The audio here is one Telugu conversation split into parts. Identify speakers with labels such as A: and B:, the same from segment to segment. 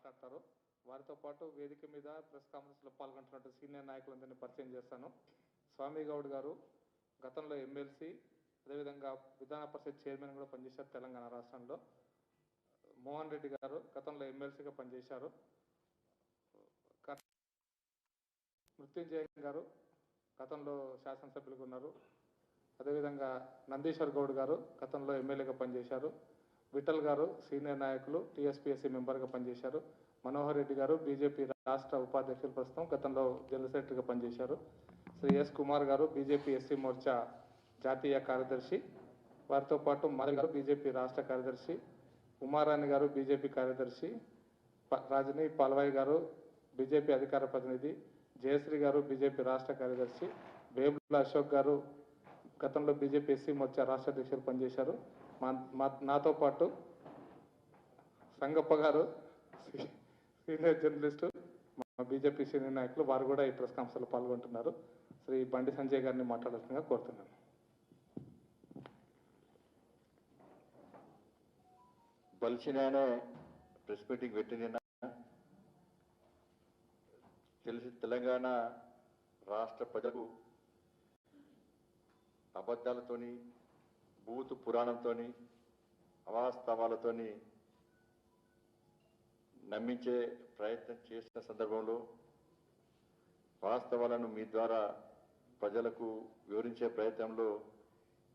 A: మాట్లాడతారు. వారితో పాటు వేదిక మీద ప్రెస్ కాన్ఫరెన్స్లో పాల్గొంటున్నట్టు సీనియర్ నాయకులందరినీ పరిచయం చేస్తాను. స్వామి గౌడ్ గారు గతంలో ఎమ్మెల్సీ, అదేవిధంగా విధాన పరిషత్ చైర్మన్ కూడా పనిచేశారు తెలంగాణ రాష్ట్రంలో. మోహన్ రెడ్డి గారు గతంలో ఎమ్మెల్సీగా పనిచేశారు. మృత్యుంజయ గారు గతంలో శాసనసభ్యులుగా ఉన్నారు. అదేవిధంగా నందీశ్వర్ గౌడ్ గారు గతంలో ఎమ్మెల్యేగా పనిచేశారు. విఠల్ గారు సీనియర్ నాయకులు, టీఎస్పీఎస్సీ మెంబర్గా పనిచేశారు. మనోహర్ రెడ్డి గారు బీజేపీ రాష్ట్ర ఉపాధ్యక్షులు, ప్రస్తుతం గతంలో జనరల్ సెక్రటరీగా పనిచేశారు. శ్రీ ఎస్ కుమార్ గారు బీజేపీ ఎస్సీ మోర్చా జాతీయ కార్యదర్శి. వారితో పాటు మధు గారు బీజేపీ రాష్ట్ర కార్యదర్శి, ఉమారాణి గారు బీజేపీ కార్యదర్శి, రాజనీ పాల్వాయి గారు బీజేపీ అధికార ప్రతినిధి, జయశ్రీ గారు బీజేపీ రాష్ట్ర కార్యదర్శి, వేముల అశోక్ గారు గతంలో బీజేపీ ఎస్సీ మోర్చా రాష్ట్ర అధ్యక్షులు పనిచేశారు. నాతో పాటు సంగప్ప గారు సీనియర్ జర్నలిస్టు, మా బీజేపీ సీనియర్ నాయకులు, వారు కూడా ఈ ప్రెస్ కాన్ఫరెన్స్లో పాల్గొంటున్నారు. శ్రీ బండి సంజయ్ గారిని మాట్లాడాల్సిందిగా కోరుతున్నాను.
B: బలిసినాయనే ప్రెస్ మీటింగ్ పెట్టిన తెలిసి తెలంగాణ రాష్ట్ర ప్రజలకు అబద్ధాలతోని, భూతు పురాణంతోని, అవాస్తవాలతోని నమ్మించే ప్రయత్నం చేసిన సందర్భంలో వాస్తవాలను మీ ద్వారా ప్రజలకు వివరించే ప్రయత్నంలో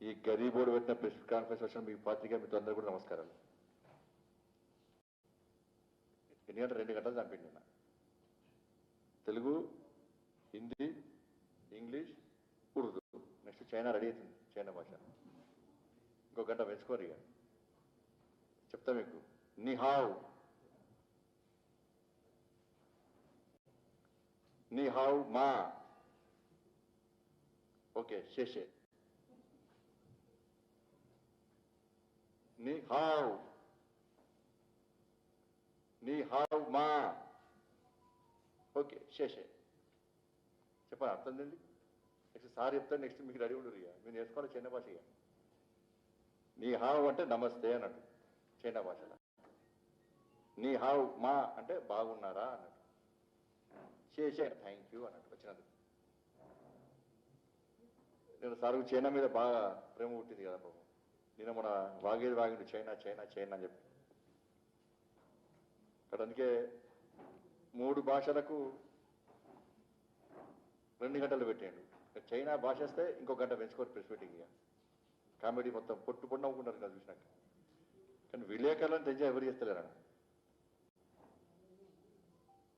B: ఈ గరీబోర్డు పెట్టిన ప్రెస్ కాన్ఫరెన్స్ వచ్చిన మీ పార్టీగా మీతో అందరూ కూడా నమస్కారాలు. ఎందుకంటే 2 గంటలు చంపిండి నిన్న. Telugu, Hindi, English, Urdu, next China ready అవుతుంది. చైనా భాష ఇంకో గంట పెంచుకోరు. ఇక చెప్తా మీకు. నిహావ్, నిహావ్ మా, ఓకే శేషే, నిహావ్, నిహావ్ మా, ఓకే శేషే. చెప్పండి, అర్థం తెలియదు. నెక్స్ట్ సార్ చెప్తాను, నెక్స్ట్ మీకు రెడీ ఉండరు. ఇక మీరు నేర్చుకోవాలి చైనా భాష. ఇక నీ హావ్ అంటే నమస్తే అన్నట్టు చైనా భాషలో. నీ హావ్ మా అంటే బాగున్నారా అన్నట్టు. చేసే థ్యాంక్ యూ అన్నట్టు వచ్చినందుకు. నేను సార్ చైనా మీద బాగా ప్రేమ పుట్టింది కదా బాబు. నేను మన వాగిండు చైనా చైనా చైనా అని చెప్పి. అక్కడ అందుకే 3 భాషలకు 2 గంటలు పెట్టాడు. చైనా భాష వస్తే ఇంకో గంట పెంచుకోరు ప్రెస్ మీటింగ్. ఇక కామెడీ మొత్తం పొట్టు నవ్వుకున్నారు కదా చూసినాక. కానీ విలేకరులను తెచ్చా ఎవరు చేస్తలేరా.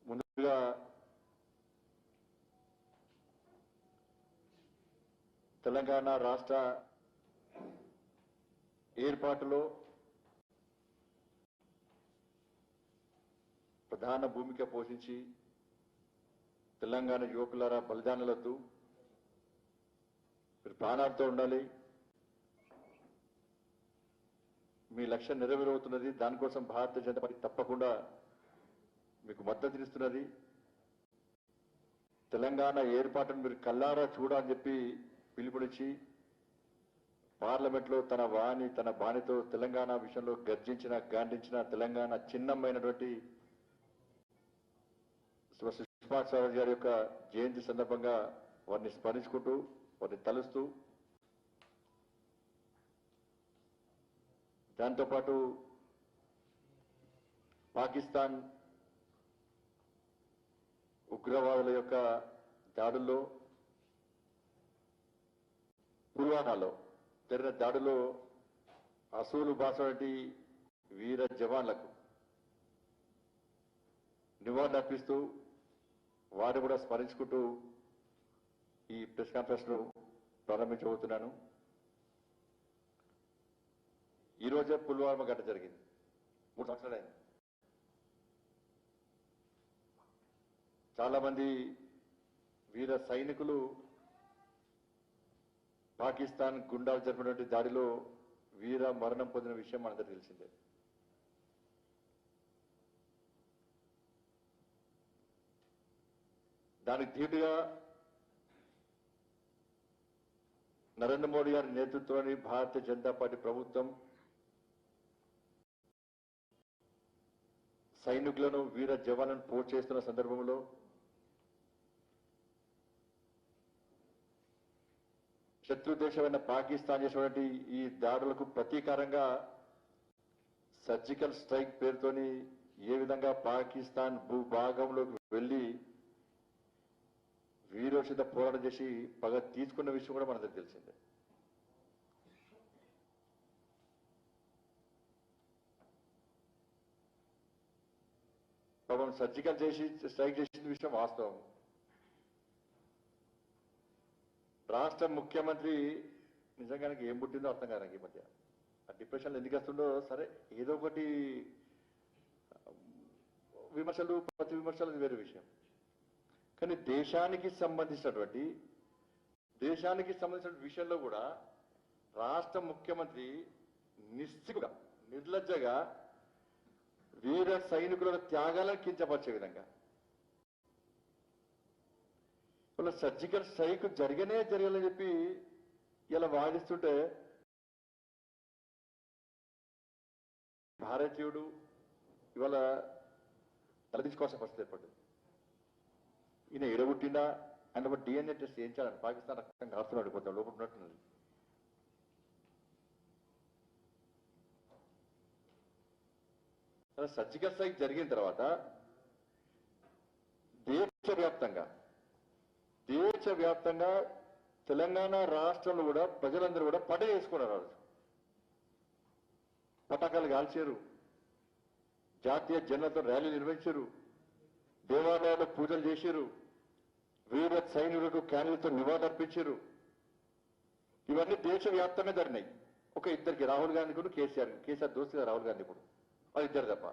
B: ముందుగా తెలంగాణ రాష్ట్ర ఏర్పాటులో ప్రధాన భూమిక పోషించి తెలంగాణ యువకులారా బలిదానాలొద్దు, మీరు ప్రాణాలతో ఉండాలి, మీ లక్ష్యం నెరవేరవుతున్నది, దానికోసం భారతీయ జనతా పార్టీ తప్పకుండా మీకు మద్దతునిస్తున్నది. తెలంగాణ ఏర్పాటును మీరు కల్లారా చూడాలని చెప్పి పిలుపునిచ్చి పార్లమెంట్లో తన వాణి తన బాణితో తెలంగాణ విషయంలో గర్జించిన గాండించిన తెలంగాణ చిన్నమైనటువంటి సుష్మా స్వరాజ్ గారి యొక్క జయంతి సందర్భంగా వారిని స్మరించుకుంటూ వారిని తలుస్తూ, దాంతోపాటు పాకిస్తాన్ ఉగ్రవాదుల యొక్క దాడుల్లో, పుల్వామాలో జరిగిన దాడిలో అసూలు బాసటి వీర జవాన్లకు నివాళులర్పిస్తూ వారిని కూడా స్మరించుకుంటూ ఈ ప్రెస్ కాన్ఫరెన్స్ ను ప్రారంభించబోతున్నాను. ఈరోజే పుల్వామా ఘటన జరిగింది. 3 సంవత్సరాలైంది. చాలా మంది వీర సైనికులు పాకిస్తాన్ గుండాలు జరిపినటువంటి దాడిలో వీర మరణం పొందిన విషయం మనందరికీ తెలిసిందే. దానికి ధీటుగా నరేంద్ర మోడీ గారి నేతృత్వంలోని భారతీయ జనతా పార్టీ ప్రభుత్వం సైనికులను వీర జవాన్లను పోస్ట్ చేస్తున్న సందర్భంలో శత్రు దేశమైన పాకిస్తాన్ చేసినటువంటి ఈ దాడులకు ప్రతీకారంగా సర్జికల్ స్ట్రైక్ పేరుతోని ఏ విధంగా పాకిస్తాన్ భూభాగంలోకి వెళ్లి వీరోచిత పోరాటం చేసి పగ తీసుకున్న విషయం కూడా మనకు తెలిసిందే. పాపం సర్జికల్ చేసి స్ట్రైక్ చేసిన విషయం వాస్తవం. రాష్ట్ర ముఖ్యమంత్రి నిజంగానికి ఏం పుట్టిందో అర్థం కాదు ఈ మధ్య. ఆ డిప్రెషన్లో ఎందుకు వస్తుండో సరే, ఏదో ఒకటి విమర్శలు ప్రతి విమర్శలు అది వేరే విషయం. కానీ దేశానికి సంబంధించిన విషయంలో కూడా రాష్ట్ర ముఖ్యమంత్రి నిస్సిగ్గుగా నిర్లజ్జగా వీర సైనికుల త్యాగాలను కించపరిచే విధంగా వాళ్ళ సర్జికల్ స్ట్రైక్ జరగాలని చెప్పి ఇలా వాదిస్తుంటే భారతీయుడు ఇవాళ తలదించుకోవాల్సిన పరిస్థితి ఏర్పడింది. ఈయన ఎడగొట్టిందా అంటే డిఎన్ఏ టెస్ట్ చేయించాలని పాకిస్తాన్ రక్తం కాస్తున్నాడు కొంత లోపల ఉన్నట్టున్నది. సర్జికల్ స్ట్రైక్ జరిగిన తర్వాత దేశవ్యాప్తంగా తెలంగాణ రాష్ట్రంలో కూడా ప్రజలందరూ కూడా పండుగ చేసుకున్నారు. పటాకాలు కాల్చారు, జాతీయ జెండాతో ర్యాలీ నిర్వహించారు, దేవాలయాల్లో పూజలు చేశారు, వీర సైనికులకు క్యాన్లతో నివాళులర్పించారు. ఇవన్నీ దేశవ్యాప్తంగా జరిగినాయి. ఒక ఇద్దరికి, రాహుల్ గాంధీ కూడా కేసీఆర్ దోస్తుగా రాహుల్ గాంధీ కూడా, అది ఇద్దరు తప్ప.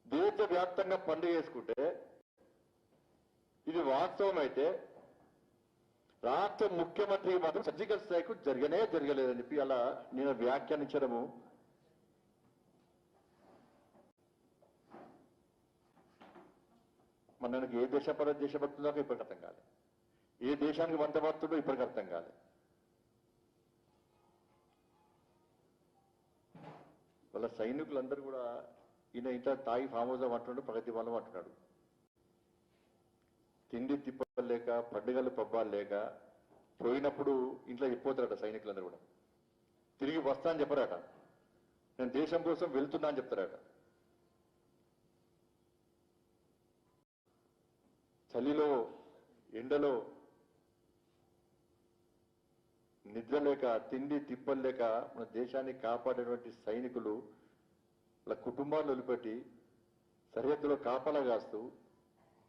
B: దేశవ్యాప్తంగా పండుగ చేసుకుంటే ఇది వాస్తవం అయితే రాష్ట్ర ముఖ్యమంత్రి మాత్రం సర్జికల్ స్ట్రైక్ జరగలేదని చెప్పి అలా నేను వ్యాఖ్యానించడము మనకి ఏ దేశభక్తుదో ఇప్పటికి అర్థం కాదు, ఏ దేశానికి వంతభక్తుడో ఇప్పటికి అర్థం కాదు. వాళ్ళ సైనికులందరూ కూడా ఈయన ఇంట్లో తాగి ఫామ్ హౌస్ అంటున్నాడు, ప్రగతి వాళ్ళం అంటున్నాడు. తిండి తిప్పలు లేక, పండుగలు పబ్బాలు లేక పోయినప్పుడు ఇంట్లో చెప్పిపోతారట సైనికులందరూ కూడా. తిరిగి వస్తా అని చెప్పరాట, నేను దేశం కోసం వెళ్తున్నా అని చెప్తారట. చలిలో, ఎండలో, నిద్ర లేక, తిండి తిప్పలు లేక మన దేశాన్ని కాపాడేటువంటి సైనికులు వాళ్ళ కుటుంబాలను వదిలిపెట్టి సరిహద్దులో కాపలా కాస్తూ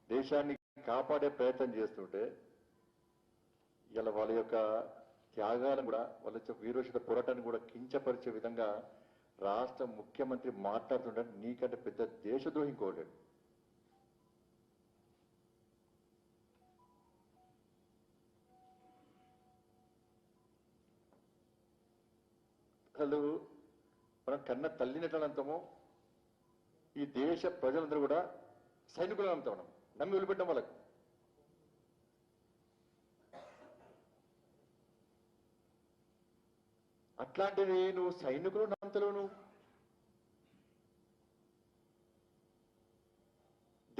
B: దేశాన్ని కాపాడే ప్రయత్నం చేస్తుంటే ఇలా వాళ్ళ యొక్క త్యాగాలను కూడా, వాళ్ళ యొక్క వీరోచిత పోరాటాన్ని కూడా కించపరిచే విధంగా రాష్ట్ర ముఖ్యమంత్రి మాట్లాడుతుంటే నీకంటే పెద్ద దేశద్రోహి ఇంకోలేడు. అసలు మనం కన్న తల్లిని ఎట్లా నమ్ముతామో ఈ దేశ ప్రజలందరూ కూడా సైనికులను నమ్ముతాం. మనం నమ్మి వదిలిపెట్టాం వాళ్ళకు. అట్లాంటిది నువ్వు సైనికులు నమ్మతలేవు. నువ్వు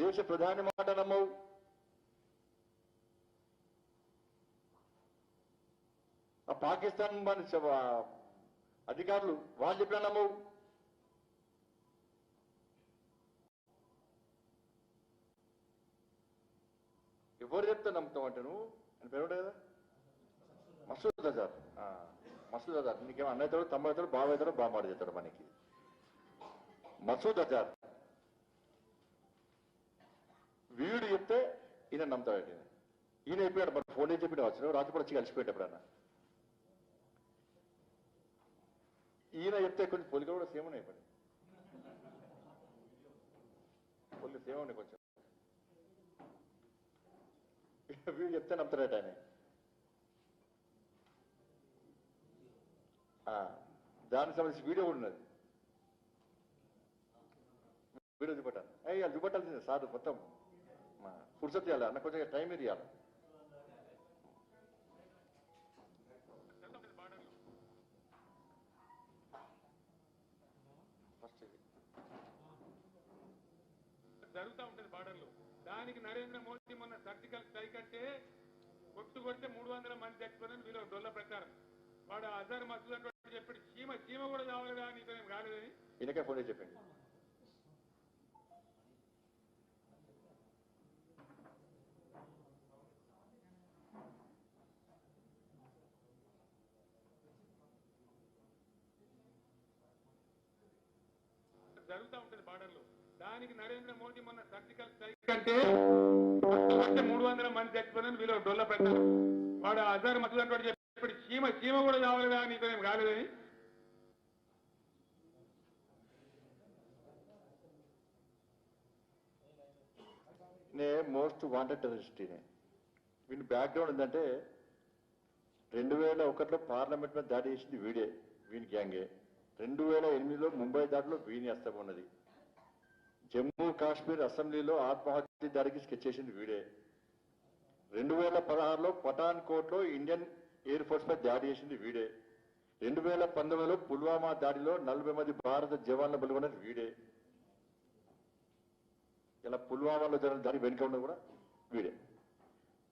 B: దేశ ప్రధాని మాట నమ్మవు. ఆ పాకిస్తాన్ అధికారులు వాళ్ళు చెప్పినా నమ్మవు. ఎవరు చెప్తే నమ్ముతావు అంటే నువ్వు అని పేరు కదా మసూద్ అజార్. మసూద్ అజార్ నీకేమో అన్న అవుతాడు, తమ్ముడు అవుతాడు, బావ అవుతాడు, బామ్మాడు చేస్తాడు మనకి. మసూద్ అజార్ వీడు చెప్తే ఈయన నమ్ముతాడు. ఈయన చెప్పాడు, మన ఫోన్ ఏం చెప్పిన వచ్చిన రాత్రి వచ్చి కలిసిపోయాడు ఎప్పుడన్నా. ఈయన చెప్తే కొంచెం పొలికలు కూడా సేమ్ ఉన్నాయి. పొలికలు సేమ్ ఉన్నాయి కొంచెం. వీడు చెప్తే నమ్ముతాడట ఆయన. దానికి సంబంధించి వీడియో కూడా ఉన్నది. వీడియో చూపెట్టాలి. అయ్యా చూపెట్టాల్సిందే సార్, మొత్తం ఫుర్సత్ చేయాలి అన్న, కొంచెం టైం ఇది ఇవ్వాలి. ఫస్ట్
A: దానికి నరేంద్ర మోదీ మొన్న సర్జికల్ స్ట్రైక్ అంటే కొట్టుకొడితే 300 మంది చచ్చిపోయిన వీళ్ళు డొల్ల ప్రకారం వాడు అజర్ మసూద్ అంటే చెప్పాడు చీమ కూడా కావాలిగా నీతో ఏం కాలేదని
B: ఈయనకే ఫోన్ చేసి చెప్పండి.
A: జరుగుతూ ఉంటుంది బార్డర్లో. దానికి నరేంద్ర మోదీ మొన్న సర్జికల్ స్ట్రైక్ అంటే కొట్టుకొడితే 300 మంది చచ్చిపోయిన వీళ్ళు డొల్ల ప్రకారం వాడు అజర్ మసూద్ అంటే చెప్పాడు చీమ కూడా కావాలిగా నీతో ఏం కాలేదని
B: నే మోస్ట్ వాంటెడ్ టెర్రరిస్ట్ వీని బ్యాక్గ్రౌండ్ ఏంటంటే 2001లో పార్లమెంట్ మీద దాడి చేసింది వీడే, వీని గ్యాంగే. 2008లో ముంబై దాడిలో వీని హస్తం ఉన్నది. జమ్మూ కాశ్మీర్ అసెంబ్లీలో ఆత్మహత్య దాడికి స్కెచ్ చేసింది వీడే. 2016లో పఠాన్ కోట్లో ఇండియన్ ఎయిర్ ఫోర్స్ పై దాడి చేసింది వీడే. 2019లో పుల్వామా దాడిలో 40 మంది భారత జవాన్లు బలిగొన్నది వీడే. ఇలా పుల్వామాలో జరిగిన దాడి వెనుక ఉన్నది కూడా వీడే.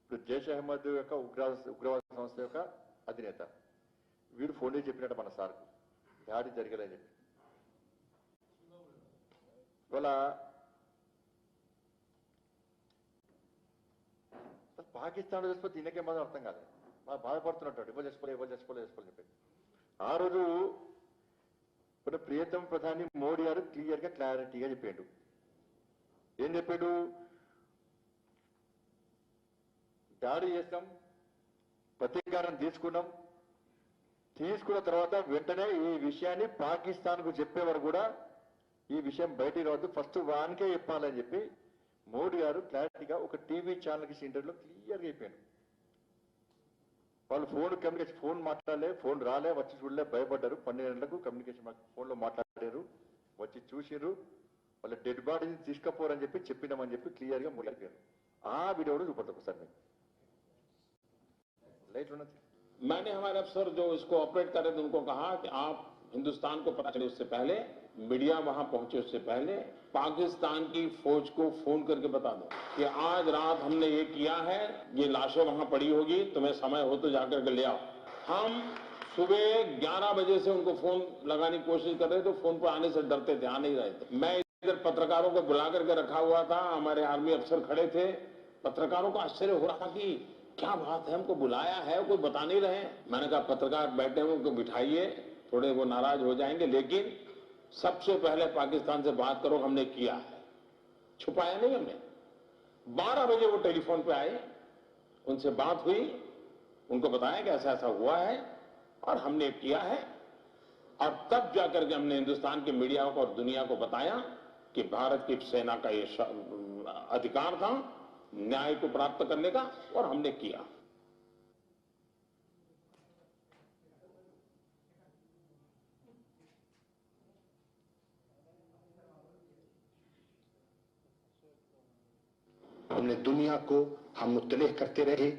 B: ఇప్పుడు జైష్ అహ్మద్ యొక్క ఉగ్రవాద సంస్థ యొక్క అధినేత వీడు ఫోన్ చేసి చెప్పినట్టు మన సార్కు దాడి జరగలేదని చెప్పి. ఇవాళ పాకిస్తాన్ చచ్చిపోతే ఈయనకేం మాత్రం అర్థం కాదు, బాధపడుతున్నట్టు ఎవరు చేసుకోలేదు చెప్పి. ఆ రోజు మన ప్రియతమ ప్రధాని మోడీ గారు క్లారిటీగా చెప్పాడు. ఏం చెప్పాడు? దాడి చేస్తాం, ప్రతీకారం తీసుకున్న తర్వాత వెంటనే ఈ విషయాన్ని పాకిస్తాన్కు చెప్పేవారు కూడా ఈ విషయం బయటికి రావద్దు, ఫస్ట్ వానికే చెప్పాలని చెప్పి మోడీ గారు క్లారిటీగా ఒక టీవీ ఛానల్కి ఇంటర్వ్యూలో క్లియర్గా చెప్పాడు. వాళ్ళు ఫోన్ మాట్లాడలే, ఫోన్ రాలే, వచ్చి చూడలే, భయపడ్డారు. 12 గంటలకు కమ్యూనికేషన్ ఫోన్లో మాట్లాడారు, వచ్చి చూసిరు, వాళ్ళ డెడ్ బాడీని తీసుకపోరని చెప్పి చెప్పినామని చెప్పి క్లియర్గా మొదలెట్టారు. ఆ వీడియో కూడా చూపడతారు ఒకసారి మీకు. लाइट होना चाहिए।
C: मैंने हमारे अफसर जो इसको ऑपरेट कर रहे थे उनको कहा कि आप हिंदुस्तान को पता चले उससे पहले, मीडिया वहां पहुंचे उससे पहले पाकिस्तान की फौज को फोन करके बता दो कि आज रात हमने ये किया है, ये लाशें वहां पड़ी होगी, तुम्हें समय हो तो जाकर के ले आओ। हम सुबह 11 बजे से उनको फोन लगाने की कोशिश कर रहे थे, तो फोन पर आने से डरते थे, आ नहीं रहे थे। मैं इधर पत्रकारों को बुला करके रखा हुआ था, हमारे आर्मी अफसर खड़े थे। पत्रकारों को आश्चर्य हो रहा था कि क्या बात है, हमको बुलाया है, कोई बता नहीं रहे। मैंने कहा पत्रकार बैठे हुए उनको बिठाइए, थोड़े वो नाराज हो जाएंगे, लेकिन सबसे पहले पाकिस्तान से बात करो, हमने किया है, छुपाया नहीं हमने। 12 बजे वो टेलीफोन पे आए, उनसे बात हुई, उनको बताया कि ऐसा ऐसा हुआ है और हमने किया है। और तब जाकर के हमने हिंदुस्तान के मीडिया को और दुनिया को बताया कि भारत की सेना का ये अधिकार था न्याय को प्राप्त करने का, और हमने किया।
D: हमने दुनिया को हम मुत्तले करते रहे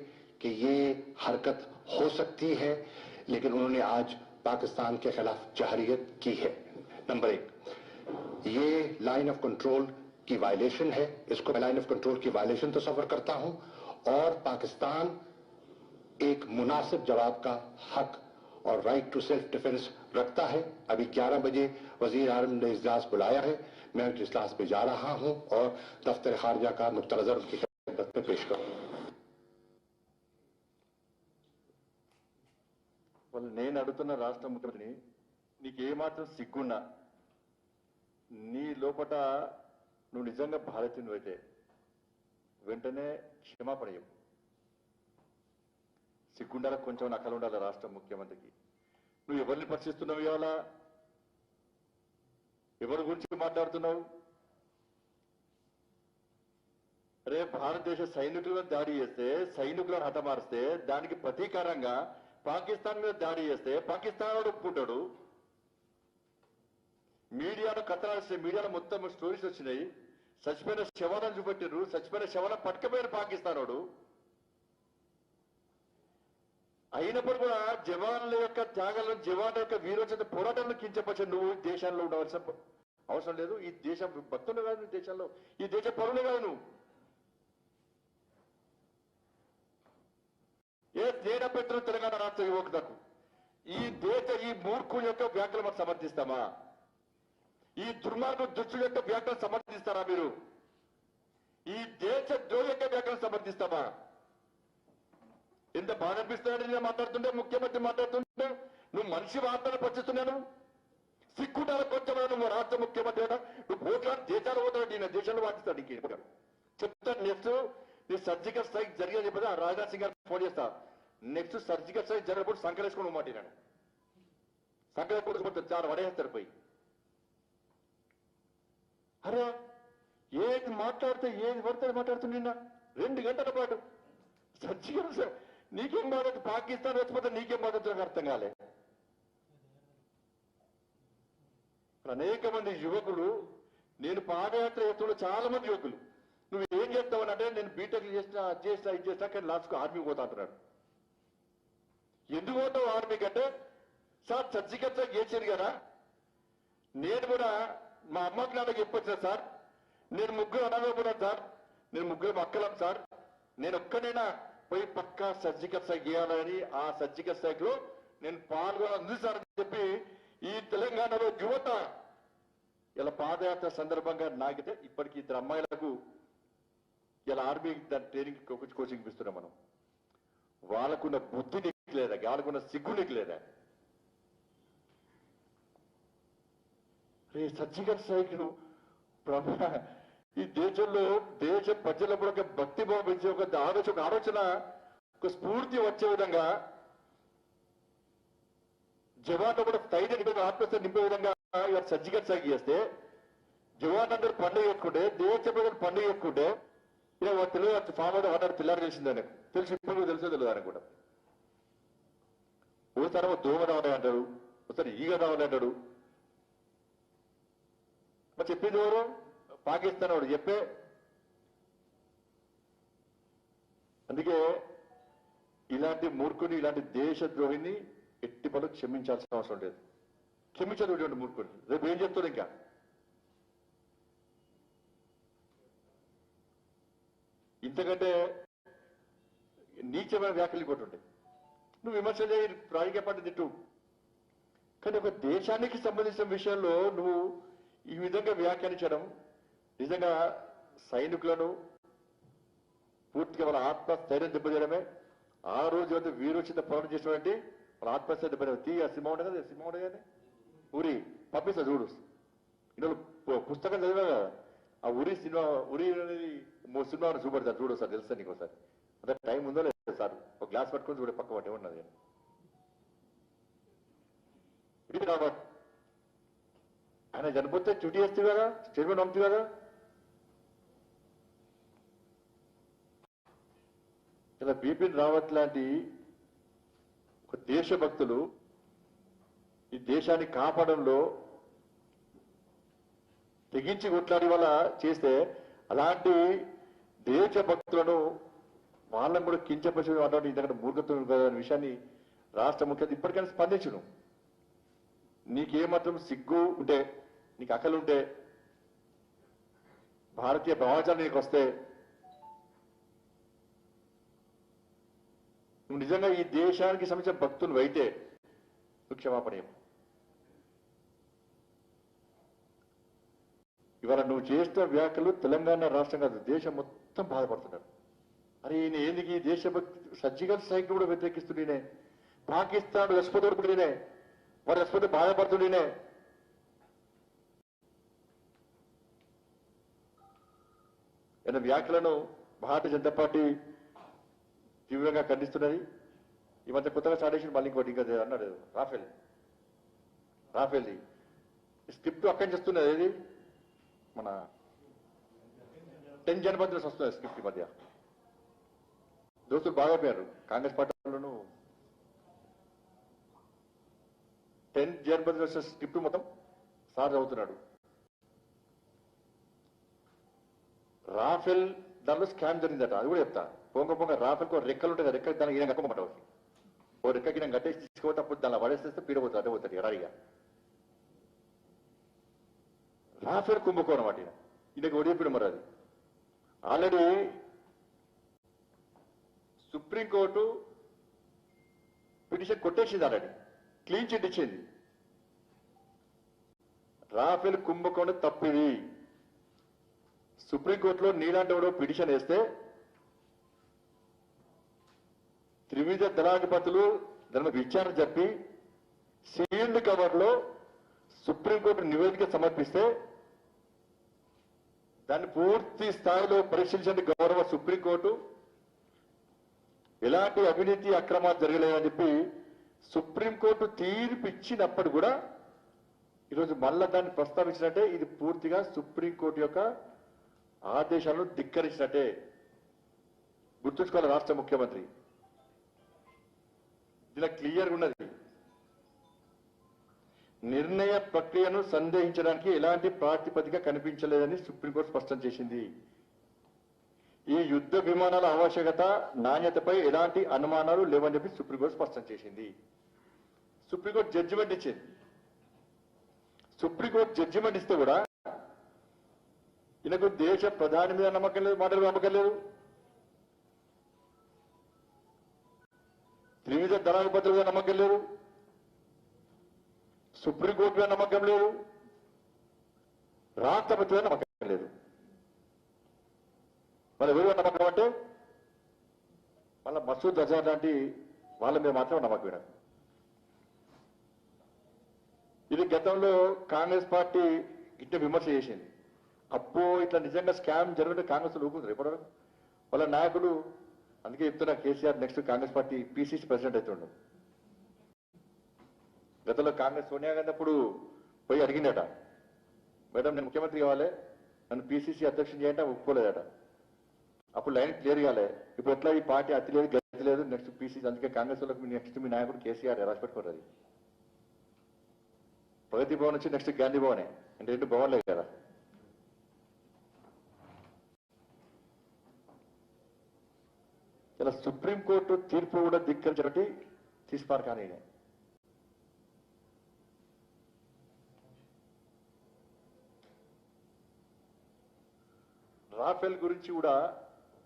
D: कि ये हरकत हो सकती है, लेकिन उन्होंने आज पाकिस्तान के खिलाफ जहरियत की है। नंबर 1, ये लाइन ऑफ कंट्रोल की वायलेशन है, इसको मैं लाइन ऑफ कंट्रोल की वायलेशन तस्वर करता हूं, और पाकिस्तान एक मुनासिब जवाब का हक और राइट टू सेल्फ डिफेंस रखता है। अभी 11 बजे वजीर आज़म ने इजलास बुलाया है, मैं उस इजलास पे जा रहा हूं और दफ्तर खारजा का नुक्ता नजर उनकी खिदमत में पेश करूंगा।
B: వాళ్ళు నేను అడుగుతున్న రాష్ట్ర ముఖ్యమంత్రిని, నీకేమాత్రం సిగ్గున్నా, నీ లోపట నువ్వు నిజంగా భారతీయుడు అయితే వెంటనే క్షమాపణ చెప్పు. సిగ్గుండాల కొంచెం నకలు ఉండాలి రాష్ట్ర ముఖ్యమంత్రికి. నువ్వు ఎవరిని ప్రశ్నిస్తున్నావు, ఇవాళ ఎవరి గురించి మాట్లాడుతున్నావు? అరే భారతదేశ సైనికులను దాడి చేస్తే, సైనికులను హతమారిస్తే దానికి ప్రతీకారంగా పాకిస్తాన్ మీద దాడి చేస్తే పాకిస్తాన్ వాడు ఒప్పుకుంటాడు. మీడియాలో కథనాలు వస్తాయి, మీడియాలో మొత్తం స్టోరీస్ వచ్చినాయి, చచ్చిపోయిన శవాలను చూపెట్టారు, చచ్చిపోయిన శవాలను పట్టుకపోయారు పాకిస్తాన్ వాడు. అయినప్పుడు కూడా జవాన్ల యొక్క త్యాగాలను, జవాన్ల యొక్క వీరోచిత పోరాటాలను కించపరిచే నువ్వు దేశాల్లో ఉండవలసిన అవసరం లేదు. ఈ దేశ భక్తులు కాదు, దేశంలో ఈ దేశ పౌరులు కాదు నువ్వు. దుర్మార్గం దుష్టుల యొక్క వ్యాఖ్యలు సమర్థిస్తారా మీరు? ఈ దేశ ద్రోహి యొక్క వ్యాఖ్యలు సమర్థిస్తావా? ఎంత బాధ అనిపిస్తున్నాడు నేను మాట్లాడుతుంటే, ముఖ్యమంత్రి మాట్లాడుతుంటే నువ్వు మనిషి వార్తలు పచ్చిస్తున్నాను. సిగ్గుండాలి కొంచెం, నువ్వు రాష్ట్ర ముఖ్యమంత్రి నువ్వు పోట్లాడు దేశాలు పోతాడు, నేను దేశంలో వాటిస్తాడు. ఇంకేం చెప్తాను. నెక్స్ట్ నీ సర్జికల్ స్ట్రైక్ జరిగని చెప్పేది ఆ రాజ్నాథ్ సింగ్ గారికి ఫోన్ చేస్తా. నెక్స్ట్ సర్జికల్ స్ట్రైక్ జరిగినప్పుడు సంకలేసుకుని మాట నేను సంకలేసుకుంటే చాలా పడేస్తాడు పోయి. అరే ఏది మాట్లాడితే ఏది పడితే మాట్లాడుతుంది నిన్న 2 గంటల పాటు సర్జికల్. నీకేం బాధ? పాకిస్తాన్ వచ్చిపోతే నీకేం బాధ? అర్థం కాలే. అనేక మంది యువకులు, నేను పాదయాత్ర చేస్తున్న చాలా మంది యువకులు, నువ్వు ఏం చేస్తావని అంటే నేను బీటెక్ చేసినా అది చేసినా ఇది చేసినా కానీ లాస్ట్కు ఆర్మీ పోతా అంటున్నాడు. ఎందుకు పోతావు ఆర్మీకి అంటే, సార్ సర్జికల్ స్ట్రైక్ చేశారు కదా, నేను కూడా మా అమ్మకి నాన్నకి చెప్పొచ్చిన సార్, నేను ముగ్గురు అనగపోతాను సార్, నేను ముగ్గురు అక్కలం సార్, నేను ఒక్కనైనా పోయి పక్కా సర్జికల్ స్ట్రైక్ చేయాలని ఆ సర్జికల్ స్ట్రైక్ లో నేను పాల్గొనాలి సార్ అని చెప్పి ఈ తెలంగాణలో యువత ఇలా పాదయాత్ర సందర్భంగా నాగితే ఇప్పటికీ 2 అమ్మాయిలకు ఇలా ఆర్మీ దాని ట్రైనింగ్ కోచింగ్ ఇస్తున్నాం మనం. వాళ్ళకున్న బుద్ధి నీకు లేదా? వాళ్ళకున్న సిగ్గు నీకు లేదా? రే సర్జికల్ స్ట్రైక్ ఈ దేశంలో దేశ ప్రజలకు కూడా ఒక భక్తి భావం పెంచే ఒక ఆలోచన ఒక స్ఫూర్తి వచ్చే విధంగా జవాన్లో కూడా ధైర్యం నింపే, ఆత్మస్థైర్యం నింపే విధంగా ఇవాళ సర్జికల్ స్ట్రైక్ చేస్తే జవాన్ అందరూ పండుగ చేసుకుంటే, దేశ ప్రజలు పండుగ చేసుకుంటే ఇలా తెలియదు. ఫామ్ అవుట్ ఆర్డర్ పిల్లలు తెలిసిందని తెలిసి ఇప్పుడు తెలుసో తెలియదు అని కూడా. ఓసారి దోమ రావాలి అంటాడు, ఒకసారి ఈగ రావాలి అంటాడు. మరి చెప్పింది ఎవరు? పాకిస్తాన్ వాడు చెప్పే. అందుకే ఇలాంటి మూర్ఖుని, ఇలాంటి దేశద్రోహిని ఎట్టి పనులు క్షమించాల్సిన అవసరం లేదు. క్షమించదు ఇటువంటి మూర్ఖుని. రేపు ఏం చెప్తాడు? ఇంకా ఇంతకంటే నీచమైన వ్యాఖ్యలు కొట్టుండే. నువ్వు విమర్శ చేయి, రాజకీయ పార్టీ తిట్టు, కానీ ఒక దేశానికి సంబంధించిన విషయంలో నువ్వు ఈ విధంగా వ్యాఖ్యానించడం నిజంగా సైనికులను పూర్తిగా వాళ్ళ ఆత్మస్థైర్యం దెబ్బతీయడమే. ఆ రోజు వీరోచిత పోరాటం చేసినటువంటి వాళ్ళ ఆత్మస్థైర్యం దెబ్బతీయడం. ఆ సినిమా ఉండదు కదా, సినిమా ఉండదు కానీ ఉరి పంపిస్తా చూడు. ఇందులో పుస్తకం చదివా కదా, ఆ ఉరి సినిమా, ఉరి అనేది సినిమా చూపడతారు చూడు సార్, తెలుసా నీకు ఒకసారి. అంటే టైం ఉందో లేదు సార్, ఒక గ్లాస్ పట్టుకొని చూడే పక్క పట్టి ఉన్నది. ఇది రాబట్ ఆయన చనిపోతే చుట్టి చేస్తే కదా, స్టేట్మెంట్ పంపుతుంది కదా. ఇలా బిపిన్ రావత్ లాంటి ఒక దేశభక్తులు ఈ దేశాన్ని కాపాడంలో తెగించి కొట్లాడి వల్ల చేస్తే, అలాంటి దేశభక్తులను వాళ్ళని కూడా కించపరిచి మాట్లాడి ఇంతకంటే మూర్ఖత్వం అనే విషయాన్ని రాష్ట్ర ముఖ్యమంత్రి ఇప్పటికైనా స్పందించును. నీకేమాత్రం సిగ్గు ఉంటే, నీకు అక్కలు ఉంటే, భారతీయ భావజాలు నీకు వస్తే, నువ్వు నిజంగా ఈ దేశానికి సంబంధించిన భక్తులు అయితే నువ్వు క్షమాపణ. ఇవాళ నువ్వు చేస్తున్న వ్యాఖ్యలు తెలంగాణ రాష్ట్రం కాదు, దేశం మొత్తం బాధపడుతున్నారు. అరే ఈయన ఎందుకు ఈ దేశభక్తి సర్జికల్ స్ట్రైక్ కూడా వ్యతిరేకిస్తుండేనే, పాకిస్తాన్ రెస్పోతుండేనే, వారు రెస్పోతే బాధపడుతుండేనే. ఆయన వ్యాఖ్యలను భారతీయ జనతా పార్టీ తీవ్రంగా ఖండిస్తున్నది. ఈ మధ్య కొత్తగా స్టార్ట్ చేసిన మళ్ళీ ఇంకోటి ఇంకా అన్నాడు రాఫెల్ది స్క్రిప్ట్ అక్కడి నుంచి వస్తున్నది. ఏది మన 10 జనపదులు వస్తున్నది స్క్రిప్ట్. ఈ మధ్య దోస్తులు బాగా పోయారు కాంగ్రెస్ పార్టీలోనూ. 10 జనపదులు వచ్చిన స్క్రిప్ట్ మొత్తం సార్ చదువుతున్నాడు. రాఫెల్ దానిలో స్కామ్ జరిగిందట, అది కూడా చెప్తా. పొంగ రాఫెల్కి రెక్కలు ఉంటాయి కదా, రెక్కలు దానికి ఈయన కట్టుకోమంట. ఓ రెక్కకి నేను కట్టేసి తీసుకోతే అప్పుడు దానిలో పడేస్తే పీడపోతుంది, అడ్డే పోతుంది రాడిగా. రాఫెల్ కుంభకోణం వాటి ఈయనకి ఒడియపీడు మరి. అది ఆల్రెడీ సుప్రీంకోర్టు పిటిషన్ కొట్టేసింది, ఆల్రెడీ క్లీన్ చిట్ ఇచ్చింది. రాఫెల్ కుంభకోణం తప్పిది. సుప్రీంకోర్టులో నీలాంటి వాడు పిటిషన్ వేస్తే త్రివిధ దళాధిపతులు దాని విచారణ జరిపి సీల్డ్ కవర్లో సుప్రీంకోర్టు నివేదిక సమర్పిస్తే దాన్ని పూర్తి స్థాయిలో పరీక్షించండి గౌరవ సుప్రీంకోర్టు. ఎలాంటి అవినీతి అక్రమాలు జరగలేదని చెప్పి సుప్రీంకోర్టు తీర్పు ఇచ్చినప్పుడు కూడా ఈరోజు మళ్ళా దాన్ని ప్రస్తావించినట్టే ఇది పూర్తిగా సుప్రీంకోర్టు యొక్క ఆదేశాలను ధిక్కరించినట్టే. గుర్తుంచుకోవాలి రాష్ట్ర ముఖ్యమంత్రి. ఇలా క్లియర్గా ఉన్నది. నిర్ణయ ప్రక్రియను సందేహించడానికి ఎలాంటి ప్రాతిపదిక కనిపించలేదని సుప్రీంకోర్టు స్పష్టం చేసింది. ఈ యుద్ధ విమానాల ఆవశ్యకత నాణ్యతపై ఎలాంటి అనుమానాలు లేవని చెప్పి సుప్రీంకోర్టు స్పష్టం చేసింది. సుప్రీంకోర్టు జడ్జిమెంట్ ఇచ్చింది. సుప్రీంకోర్టు జడ్జిమెంట్ ఇస్తే కూడా ఈయనకు దేశ ప్రధాని మీద నమ్మకం లేదు, మాటలు నమ్మకం లేదు, త్రివిధ దళాధిపతుల మీద నమ్మకం లేదు, సుప్రీంకోర్టు మీద నమ్మకం లేదు, రాష్ట్రపతి మీద నమ్మకం లేదు. మరి ఎవరు నమ్మకం అంటే మళ్ళీ మసూద్ అజార్ లాంటి వాళ్ళ మీద మాత్రం నమ్మకం వినరు. ఇది గతంలో కాంగ్రెస్ పార్టీ ఇట్లా విమర్శ చేసింది. అప్పో ఇట్లా నిజంగా స్కామ్ జరిగితే కాంగ్రెస్ ఊరుకుంటారు ఎప్పటివరకు. వాళ్ళ నాయకులు అందుకే చెప్తున్నా KCR next Congress party PCC president అవుతుండు. గతంలో కాంగ్రెస్ సోనియా గాంధీ అప్పుడు పోయి అడిగిందట, మేడం నేను ముఖ్యమంత్రి కావాలి, నన్ను పిసిసి అధ్యక్షుని చేయంటే ఒప్పుకోలేదట. అప్పుడు లైన్ క్లియర్ కాలే. ఇప్పుడు ఎట్లా ఈ పార్టీ అతి లేదు గతి లేదు, నెక్స్ట్ పిసిసి. అందుకే కాంగ్రెస్ వాళ్ళకి నెక్స్ట్ మీ నాయకుడు కేసీఆర్ రాసి పెట్టుకోరు. అది ప్రగతి భవన్ నుంచి నెక్స్ట్ గాంధీ భవనే, అంటే రెండు భవన్లే కదా. ఇలా సుప్రీంకోర్టు తీర్పు కూడా ధిక్కరించినట్టు తీసిపారు. కానీ రాఫెల్ గురించి కూడా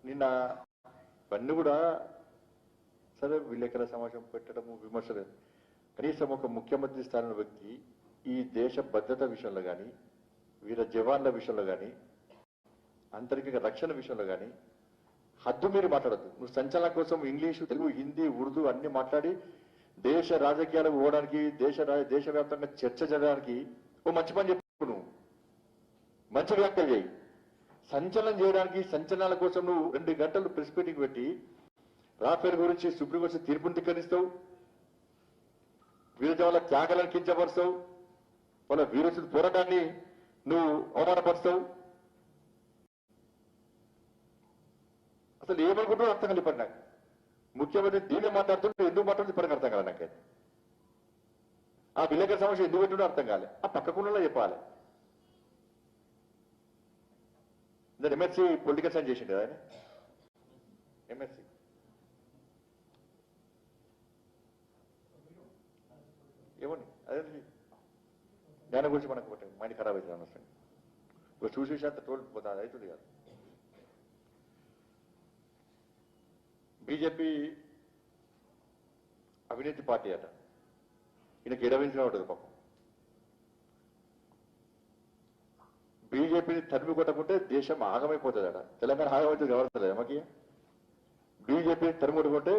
B: నిన్న ఇవన్నీ కూడా సరే విలేకరుల సమావేశం పెట్టడము విమర్శలు. కనీసం ఒక ముఖ్యమంత్రి స్థానంలో వ్యక్తి ఈ దేశ భద్రత విషయంలో కానీ, వీర జవాన్ల విషయంలో కానీ, అంతరికంగా రక్షణ విషయంలో కానీ హద్దు మీరు మాట్లాడద్దు. నువ్వు సంచలనం కోసం ఇంగ్లీషు, తెలుగు, హిందీ, ఉర్దూ అన్ని మాట్లాడి దేశ రాజకీయాలకు పోవడానికి, దేశవ్యాప్తంగా చర్చ జరగడానికి ఓ మంచి పని చెప్పు. నువ్వు మంచి వ్యాఖ్యలు చేయి. సంచలనం చేయడానికి, సంచలనాల కోసం నువ్వు 2 గంటలు ప్రెస్ మీటింగ్ పెట్టి రాఫెల్ గురించి సుప్రీంకోర్టు తీర్పును ధిక్కరిస్తావు, వీర జవాన్ల త్యాగాలను కించపరుస్తావు, వాళ్ళ వీరోచిత పోరాటాన్ని నువ్వు అవమానపరుస్తావు. అసలు ఏమనుకుంటున్నావు అర్థం కాదు. ఇప్పటి నాకు ముఖ్యమంత్రి దీన్ని మాట్లాడుతుంటే ఎందుకు మాట్లాడుతుంది ఇప్పటికి అర్థం కాదు నాకైతే. ఆ విలేకరుల సమస్య ఎందుకు పెట్టినో అర్థం కాలే. ఆ పక్కకుండా చెప్పాలి. ఎంఎస్సీ పొలిటికల్ సైన్స్ చేసిండు కదా ఆయన. ఎంఎస్సీ ఏమని అదే జ్ఞానం గురించి మనకు మైండ్ ఖరాబ్ అవుతుంది అనవసరం. ఇప్పుడు చూసి అంత టోల్ పోతా అది అవుతుంది కాదు. బీజేపీ అవినీతి పార్టీ అట. ఈయనకి ఎడవించిన ఉంటుంది పాపం. బీజేపీని తరిమి కొట్టకుంటే దేశం ఆగమైపోతుందట. తెలంగాణ ఆగమైపోతుంది గవర్నలేదు మాకి. బీజేపీని తరిమి కొట్టుకుంటే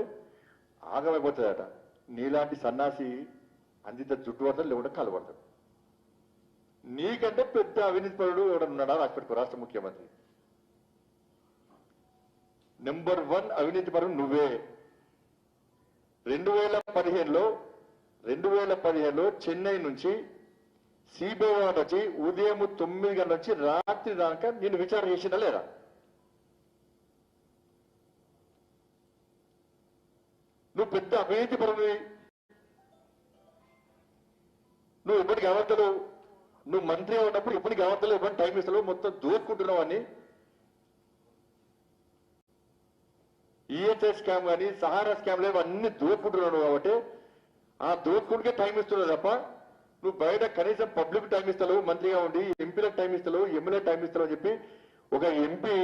B: ఆగమైపోతుందట. నీలాంటి సన్నాసి అందిత జుట్టు పడతాడు, లేకుంటే కాలు పడతాడు. నీకంటే పెద్ద అవినీతి పరుడు ఎవడన్నాడా రాసి పెట్టుకో రాష్ట్ర ముఖ్యమంత్రి. నెంబర్ 1 అవినీతి పరుడు నువ్వే. 2015లో చెన్నై నుంచి సిబిఐ వచ్చి ఉదయం 9 గంటల నుంచి రాత్రి దాకా నేను విచారణ చేసినా లేదా? నువ్వు పెద్ద అవినీతి పరుడివి. నువ్వు ఎప్పటికి అవతలు, నువ్వు మంత్రి ఉన్నప్పుడు ఎప్పటికి అవతలు ఎప్పటి టైం ఇస్తావు, మొత్తం దోచుకుంటున్నావు అని. ఈఎస్ఐ స్కామ్ కానీ, సహారా స్కామ్ లేవు, అన్ని దోచుకుంటున్నావు కాబట్టి ఆ దోచుకుంటే టైం ఇస్తున్నావు తప్ప నువ్వు బయట కనీసం పబ్లిక్ టైం ఇస్తావు, మంత్రిగా ఉండి ఎంపీలకు టైం ఇస్తావు, ఎమ్మెల్యే టైం ఇస్తావు అని చెప్పి ఒక ఎంపీ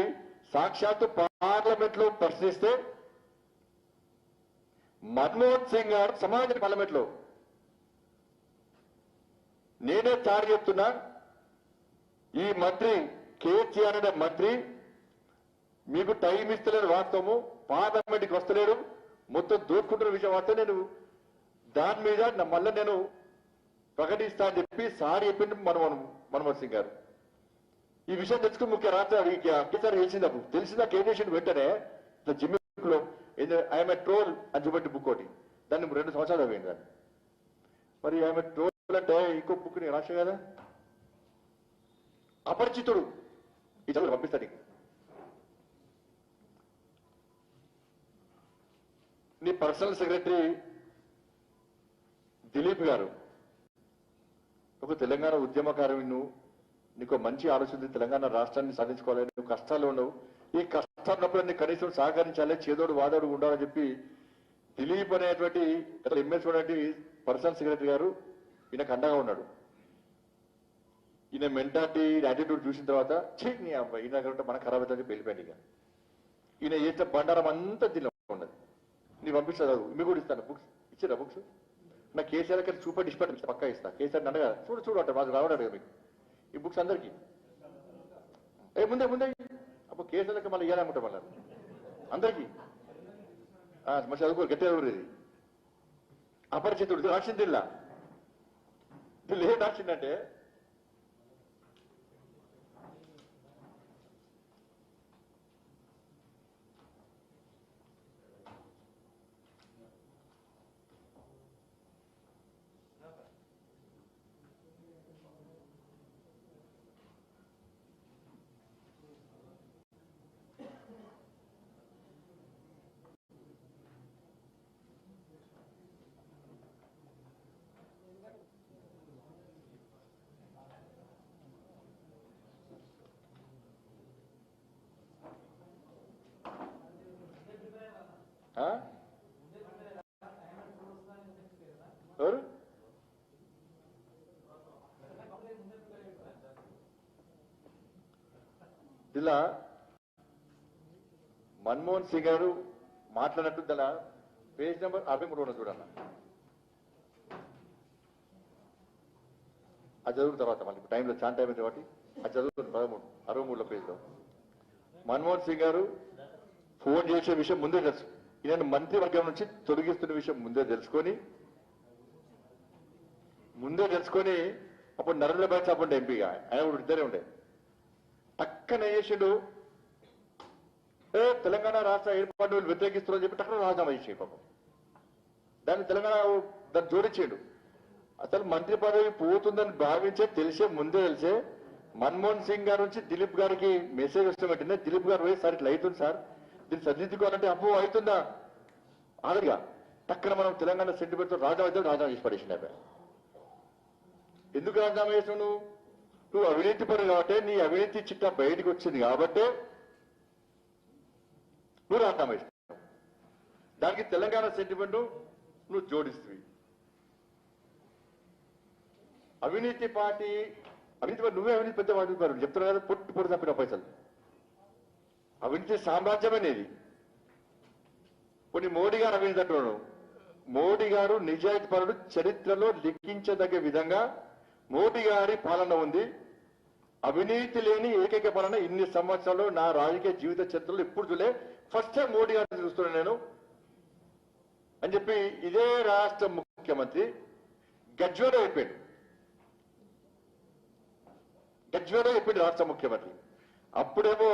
B: సాక్షాత్తు పార్లమెంట్ లో ప్రశ్నిస్తే మన్మోహన్ సింగ్ గారు సమాజ పార్లమెంట్ లో నేనే చాటి చెప్తున్నా, ఈ మంత్రి కేసీఆర్ అనే మంత్రి మీకు టైం ఇస్తలేడు వాస్తవము, పార్లమెంట్కి వస్తలేడు, మొత్తం దోచుకుంటున్న విషయం వస్తే నేను దాని మీద మళ్ళీ నేను ప్రకటిస్తా అని చెప్పి సారి చెప్పింది మన్మోహన్ సింగ్ గారు. ఈ విషయం తెచ్చుకుని ముఖ్య రాష్ట్ర కేసీఆర్ తెలిసింది. అప్పుడు తెలిసిందా ఏం చేసిండు వెంటనే జిమ్మిలో ఐఎమ్ ఏ ట్రోల్ అని చూపెట్టి బుక్ ఒకటి, దాన్ని 2 సంవత్సరాలు అయింది దాన్ని. మరి ఐఎమ్ ఏ ట్రోల్ అంటే ఇంకో బుక్ నేను రాసే కదా, అపరిచితుడు ఈ చదువు పంపిస్తాను నీకు. నీ పర్సనల్ సెక్రటరీ దిలీప్ గారు ఒక తెలంగాణ ఉద్యమకారుడు, నీకు మంచి ఆలోచన ఉంది, తెలంగాణ రాష్ట్రాన్ని సాధించుకోవాలని, నువ్వు కష్టాలు ఉండవు, ఈ కష్టాలున్నప్పుడు నీ కనీసం సహకరించాలి, చేదోడు వాదోడు ఉండాలని చెప్పి దిలీప్ అనేటువంటి ఎంఎస్ ఉన్నటువంటి పర్సనల్ సెక్రటరీ గారు ఈయనకు అండగా ఉన్నాడు. ఈయన మెంటాలిటీ యాటిట్యూడ్ చూసిన తర్వాత నీ అబ్బాయి ఈయన దగ్గర మనకు ఖరాబ్ అవుతుంది చెప్పి వెళ్ళిపోయాడు. ఇక ఈయన చేసిన బండారం అంతా దీనిలో ఉన్నది. నీ పంపిస్తా మీకు కూడా ఇస్తాను బుక్స్, ఇచ్చారా బుక్స్? నా కేసీఆర్ గారు సూపర్ డిస్పాట్ పక్కా ఇస్తా. కేసీఆర్ అన్నగా చూడు అంటే మాకు రావడం కదా మీకు ఈ బుక్స్ అందరికీ. ముందే అప్పుడు కేసీఆర్ మళ్ళీ ఇవ్వాలనుకుంటాం మళ్ళీ అందరికీ. మంచి చదువుకోరు, గట్టి చదువురు. ఇది అపరిచితుడు రాసిందిల్లా ఏం రాసిందంటే ఎవరు ఇలా మన్మోహన్ సింగ్ గారు మాట్లాడినట్టు ఇలా పేజ్ నెంబర్ 63 చూడన్న. అది చదువుకున్న తర్వాత మళ్ళీ టైంలో చాలా టైం ఉంది కాబట్టి అది చదువుకుని 63 పేజ్లో మన్మోహన్ సింగ్ గారు ఫోన్ చేసే విషయం ముందే తెలుసు, ఈయన మంత్రివర్గం నుంచి తొలగిస్తున్న విషయం ముందే తెలుసుకొని అప్పుడు నరేంద్ర భాయ్ సాబ్ ఉండే ఎంపీగా, ఆయన కూడా ఇద్దరే ఉండే. టక్కన చేసిండు, తెలంగాణ రాష్ట్ర ఏర్పాటు వ్యతిరేకిస్తున్నారని చెప్పి టక్కన రాజీనామా చేసే పాపం. దాన్ని తెలంగాణ దాన్ని జోడించాడు. అసలు మంత్రి పదవి పోతుందని భావించే ముందే తెలిసే మన్మోహన్ సింగ్ గారి నుంచి దిలీప్ గారికి మెసేజ్ వస్తే పెట్టిందే. దిలీప్ గారు పోయి సార్ ఇట్లా అవుతుంది సార్, దీన్ని సరిదిద్దుకోవాలంటే అప్పు అవుతుందా ఆదిగా టక్కన మనం తెలంగాణ సెంటిమెంట్తో రాజీనామా చేసి పడేసింది. ఎందుకు రాజీనామా చేసావు? నువ్వు అవినీతి పరు కాబట్టి, నీ అవినీతి చిట్టా బయటకు వచ్చింది కాబట్టి నువ్వు రాజీనామా చేస్తావు. దానికి తెలంగాణ సెంటిమెంట్ నువ్వు జోడిస్తుంది. అవినీతి పార్టీ నువ్వే అవినీతి పెద్ద వాడు చెప్తున్నా కదా, పొట్టు తప్పిన పైసలు అవినీతి సామ్రాజ్యమనేది. కొన్ని మోడీ గారు అవినీతి అంటున్నాడు. మోడీ గారు నిజాయితీ పరుడు, చరిత్రలో లిఖించదగ్గ విధంగా మోడీ గారి పాలన ఉంది. అవినీతి లేని ఏకైక పాలన ఇన్ని సంవత్సరాలు నా రాజకీయ జీవిత చరిత్రలో ఎప్పుడు చూలే, ఫస్ట్ టైం మోడీ గారిని చూస్తున్నాను నేను అని చెప్పి ఇదే రాష్ట్ర ముఖ్యమంత్రి గజ్వేలో అయిపోయాడు. రాష్ట్ర ముఖ్యమంత్రి అప్పుడేమో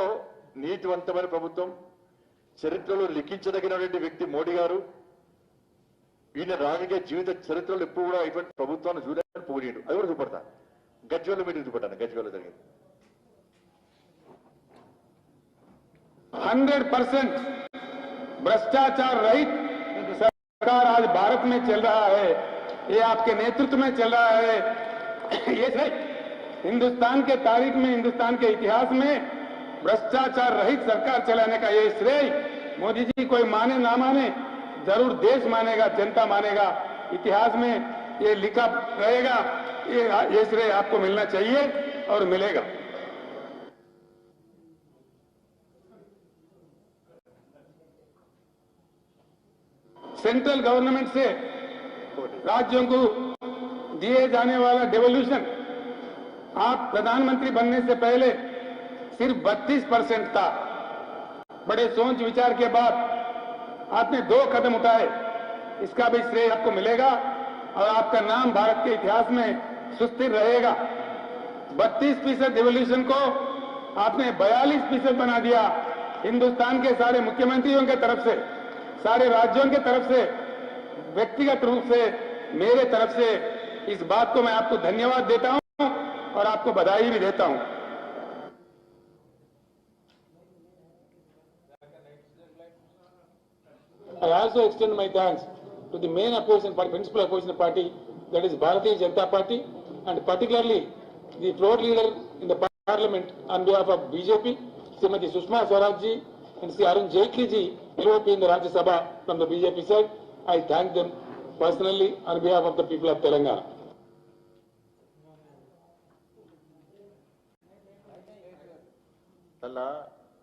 B: నీతివంతమైన ప్రభుత్వం, చరిత్రలో లిఖించదగినటువంటి వ్యక్తి మోడీ గారు. ఈయన రాజకీయ జీవిత చరిత్రలో ఎప్పుడు కూడా ఇటువంటి ప్రభుత్వాన్ని చూడాలని పోనీడు. అది కూడా చూపడతా, గజ్వేల్ మీటింగ్ చూపడతాను, గజ్వేల్లో జరిగింది.
E: 100% भ्रष्टाचार रहित सरकार आज भारत में चल रहा है, ये आपके नेतृत्व में चल रहा है। ये सही हिंदुस्तान के तारीख में, हिंदुस्तान के इतिहास में भ्रष्टाचार रहित सरकार चलाने का ये श्रेय मोदी जी कोई माने ना माने, जरूर देश मानेगा, जनता मानेगा, इतिहास में ये लिखा रहेगा। ये श्रेय आपको मिलना चाहिए और मिलेगा। सेंट्रल गवर्नमेंट से राज्यों को दिए जाने वाला डेवोल्यूशन आप प्रधानमंत्री बनने से पहले सिर्फ 32% था। बड़े सोच विचार के बाद आपने 2 कदम उठाए, इसका भी श्रेय आपको मिलेगा और आपका नाम भारत के इतिहास में सुस्थिर रहेगा। 32% डिवोल्यूशन को आपने 42% बना दिया। हिंदुस्तान के सारे मुख्यमंत्रियों के तरफ से, सारे राज्यों के तरफ से, व्यक्तिगत रूप से, मेरे तरफ से इस बात को मैं आपको धन्यवाद देता हूं और आपको बधाई भी देता हूं।
F: I also extend my thanks to the main opposition party, principal opposition party, that is Bharatiya Janata Party, and particularly the floor leader in the parliament on behalf of BJP, Srimati Sushma Swaraj ji and Sri Arun Jaitley ji, LOP in the Rajya Sabha from the BJP side. I thank them personally on behalf of the people of Telangana.
B: అలా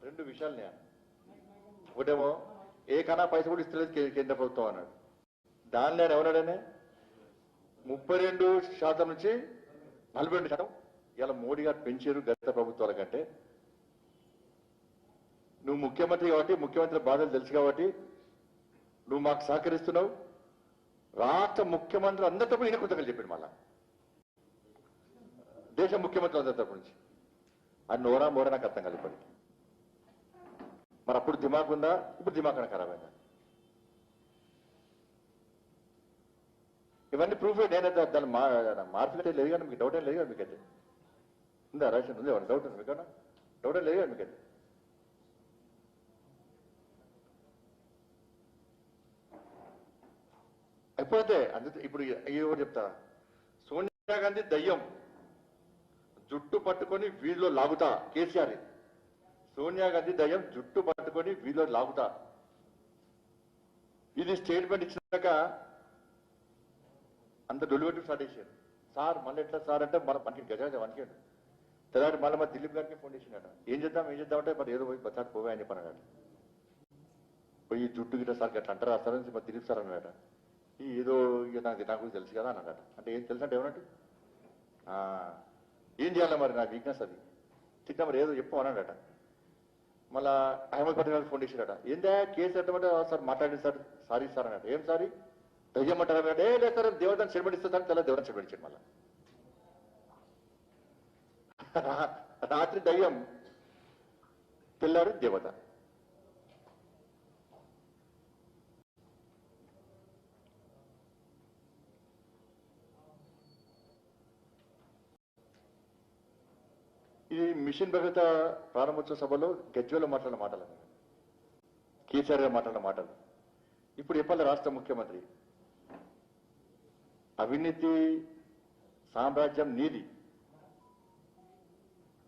B: 2 విషయాలు నేను ఒకటేమో ఏ కన్నా పైస కూడా ఇస్తలేదు కేంద్ర ప్రభుత్వం అన్నాడు. దాని నేను ఎవరాడనే 32% నుంచి 42%. ఇలా మోడీ గారు పెంచారు గత ప్రభుత్వాల కంటే. నువ్వు ముఖ్యమంత్రి కాబట్టి, ముఖ్యమంత్రి బాధలు తెలుసు కాబట్టి నువ్వు మాకు సహకరిస్తున్నావు. రాష్ట్ర ముఖ్యమంత్రి అందరి తరపున ఈయన కృతజ్ఞతలు చెప్పాడు. మళ్ళా దేశ ముఖ్యమంత్రి అందరి తరపు నుంచి అది నోరా మోరా నాకు అర్థం కలిపి. మరి అప్పుడు దిమాగ్ ఉందా, ఇప్పుడు దిమాగ్ కన్నా ఖరాబ్ అయిందా? ఇవన్నీ ప్రూఫ్. నేనైతే దాన్ని మార్పులు లేదు కానీ మీకు డౌట్ ఏం లేదు కదా? మీకైతే ఉందా రేషన్ ఉంది? డౌట్ ఉంది మీకన్నా? డౌట్ ఏం లేదు కదా మీకైతే? అయిపోతే అందుకే ఇప్పుడు ఎవరు చెప్తా, సోనియా గాంధీ దయ్యం జుట్టు పట్టుకొని వీధిలో లాగుతా. కేసీఆర్ సోనియా గాంధీ దయ్యం జుట్టు పట్టుకొని వీధిలో లాగుతా. ఇది స్టేట్మెంట్ ఇచ్చినాక అంత డొలివేటివ్ స్టార్ట్ చేశారు. సార్ మళ్ళీ ఎట్లా సార్ అంటే మనకి గజ వనికాడు. తెల్లారి మళ్ళీ మా దిలీప్ గారికి ఫోన్ చేసినాడ. ఏం చేద్దామంటే మరి ఏదో పోయి బచ్చాడు పోవా అని చెప్పాను. పోయి జుట్టు గిట్ట సార్ అట్లా అంటారా సార్ మరి దిలీప్ సార్ అన్నాడట. ఏదో ఇక నాకు తెలుసు కదా అన్నాడట. అంటే ఏం తెలుసు అంటే ఏమన్నట్టు ఏం చేయాలి మరి నా వీక్నెస్ అది తిట్టా మరి ఏదో చెప్పు అన్నాడట. మళ్ళా అహ్మద్ పటేల్ గారికి ఫోన్ చేశాడట. ఏందా కేసు ఎట్టమంటే సార్ మాట్లాడింది సార్, సారీ సార్ అన్నాడు. ఏం సారీ దయ్యం అంటారు? ఏ లేదు సార్ దేవతను చెడబడిస్తే సార్ తెల్ల దేవతను చెడబడించాడు. మళ్ళా రాత్రి దయ్యం, తెల్లారి దేవత. ఇది మిషన్ భగీరథ ప్రారంభోత్సవ సభలో గజ్వేల్లో మాట్లాడిన మాటలు, కేసీఆర్ గారు మాట్లాడిన మాటలు ఇప్పుడు చెప్పాలి. రాష్ట్ర ముఖ్యమంత్రి అవినీతి సామ్రాజ్యం నీది,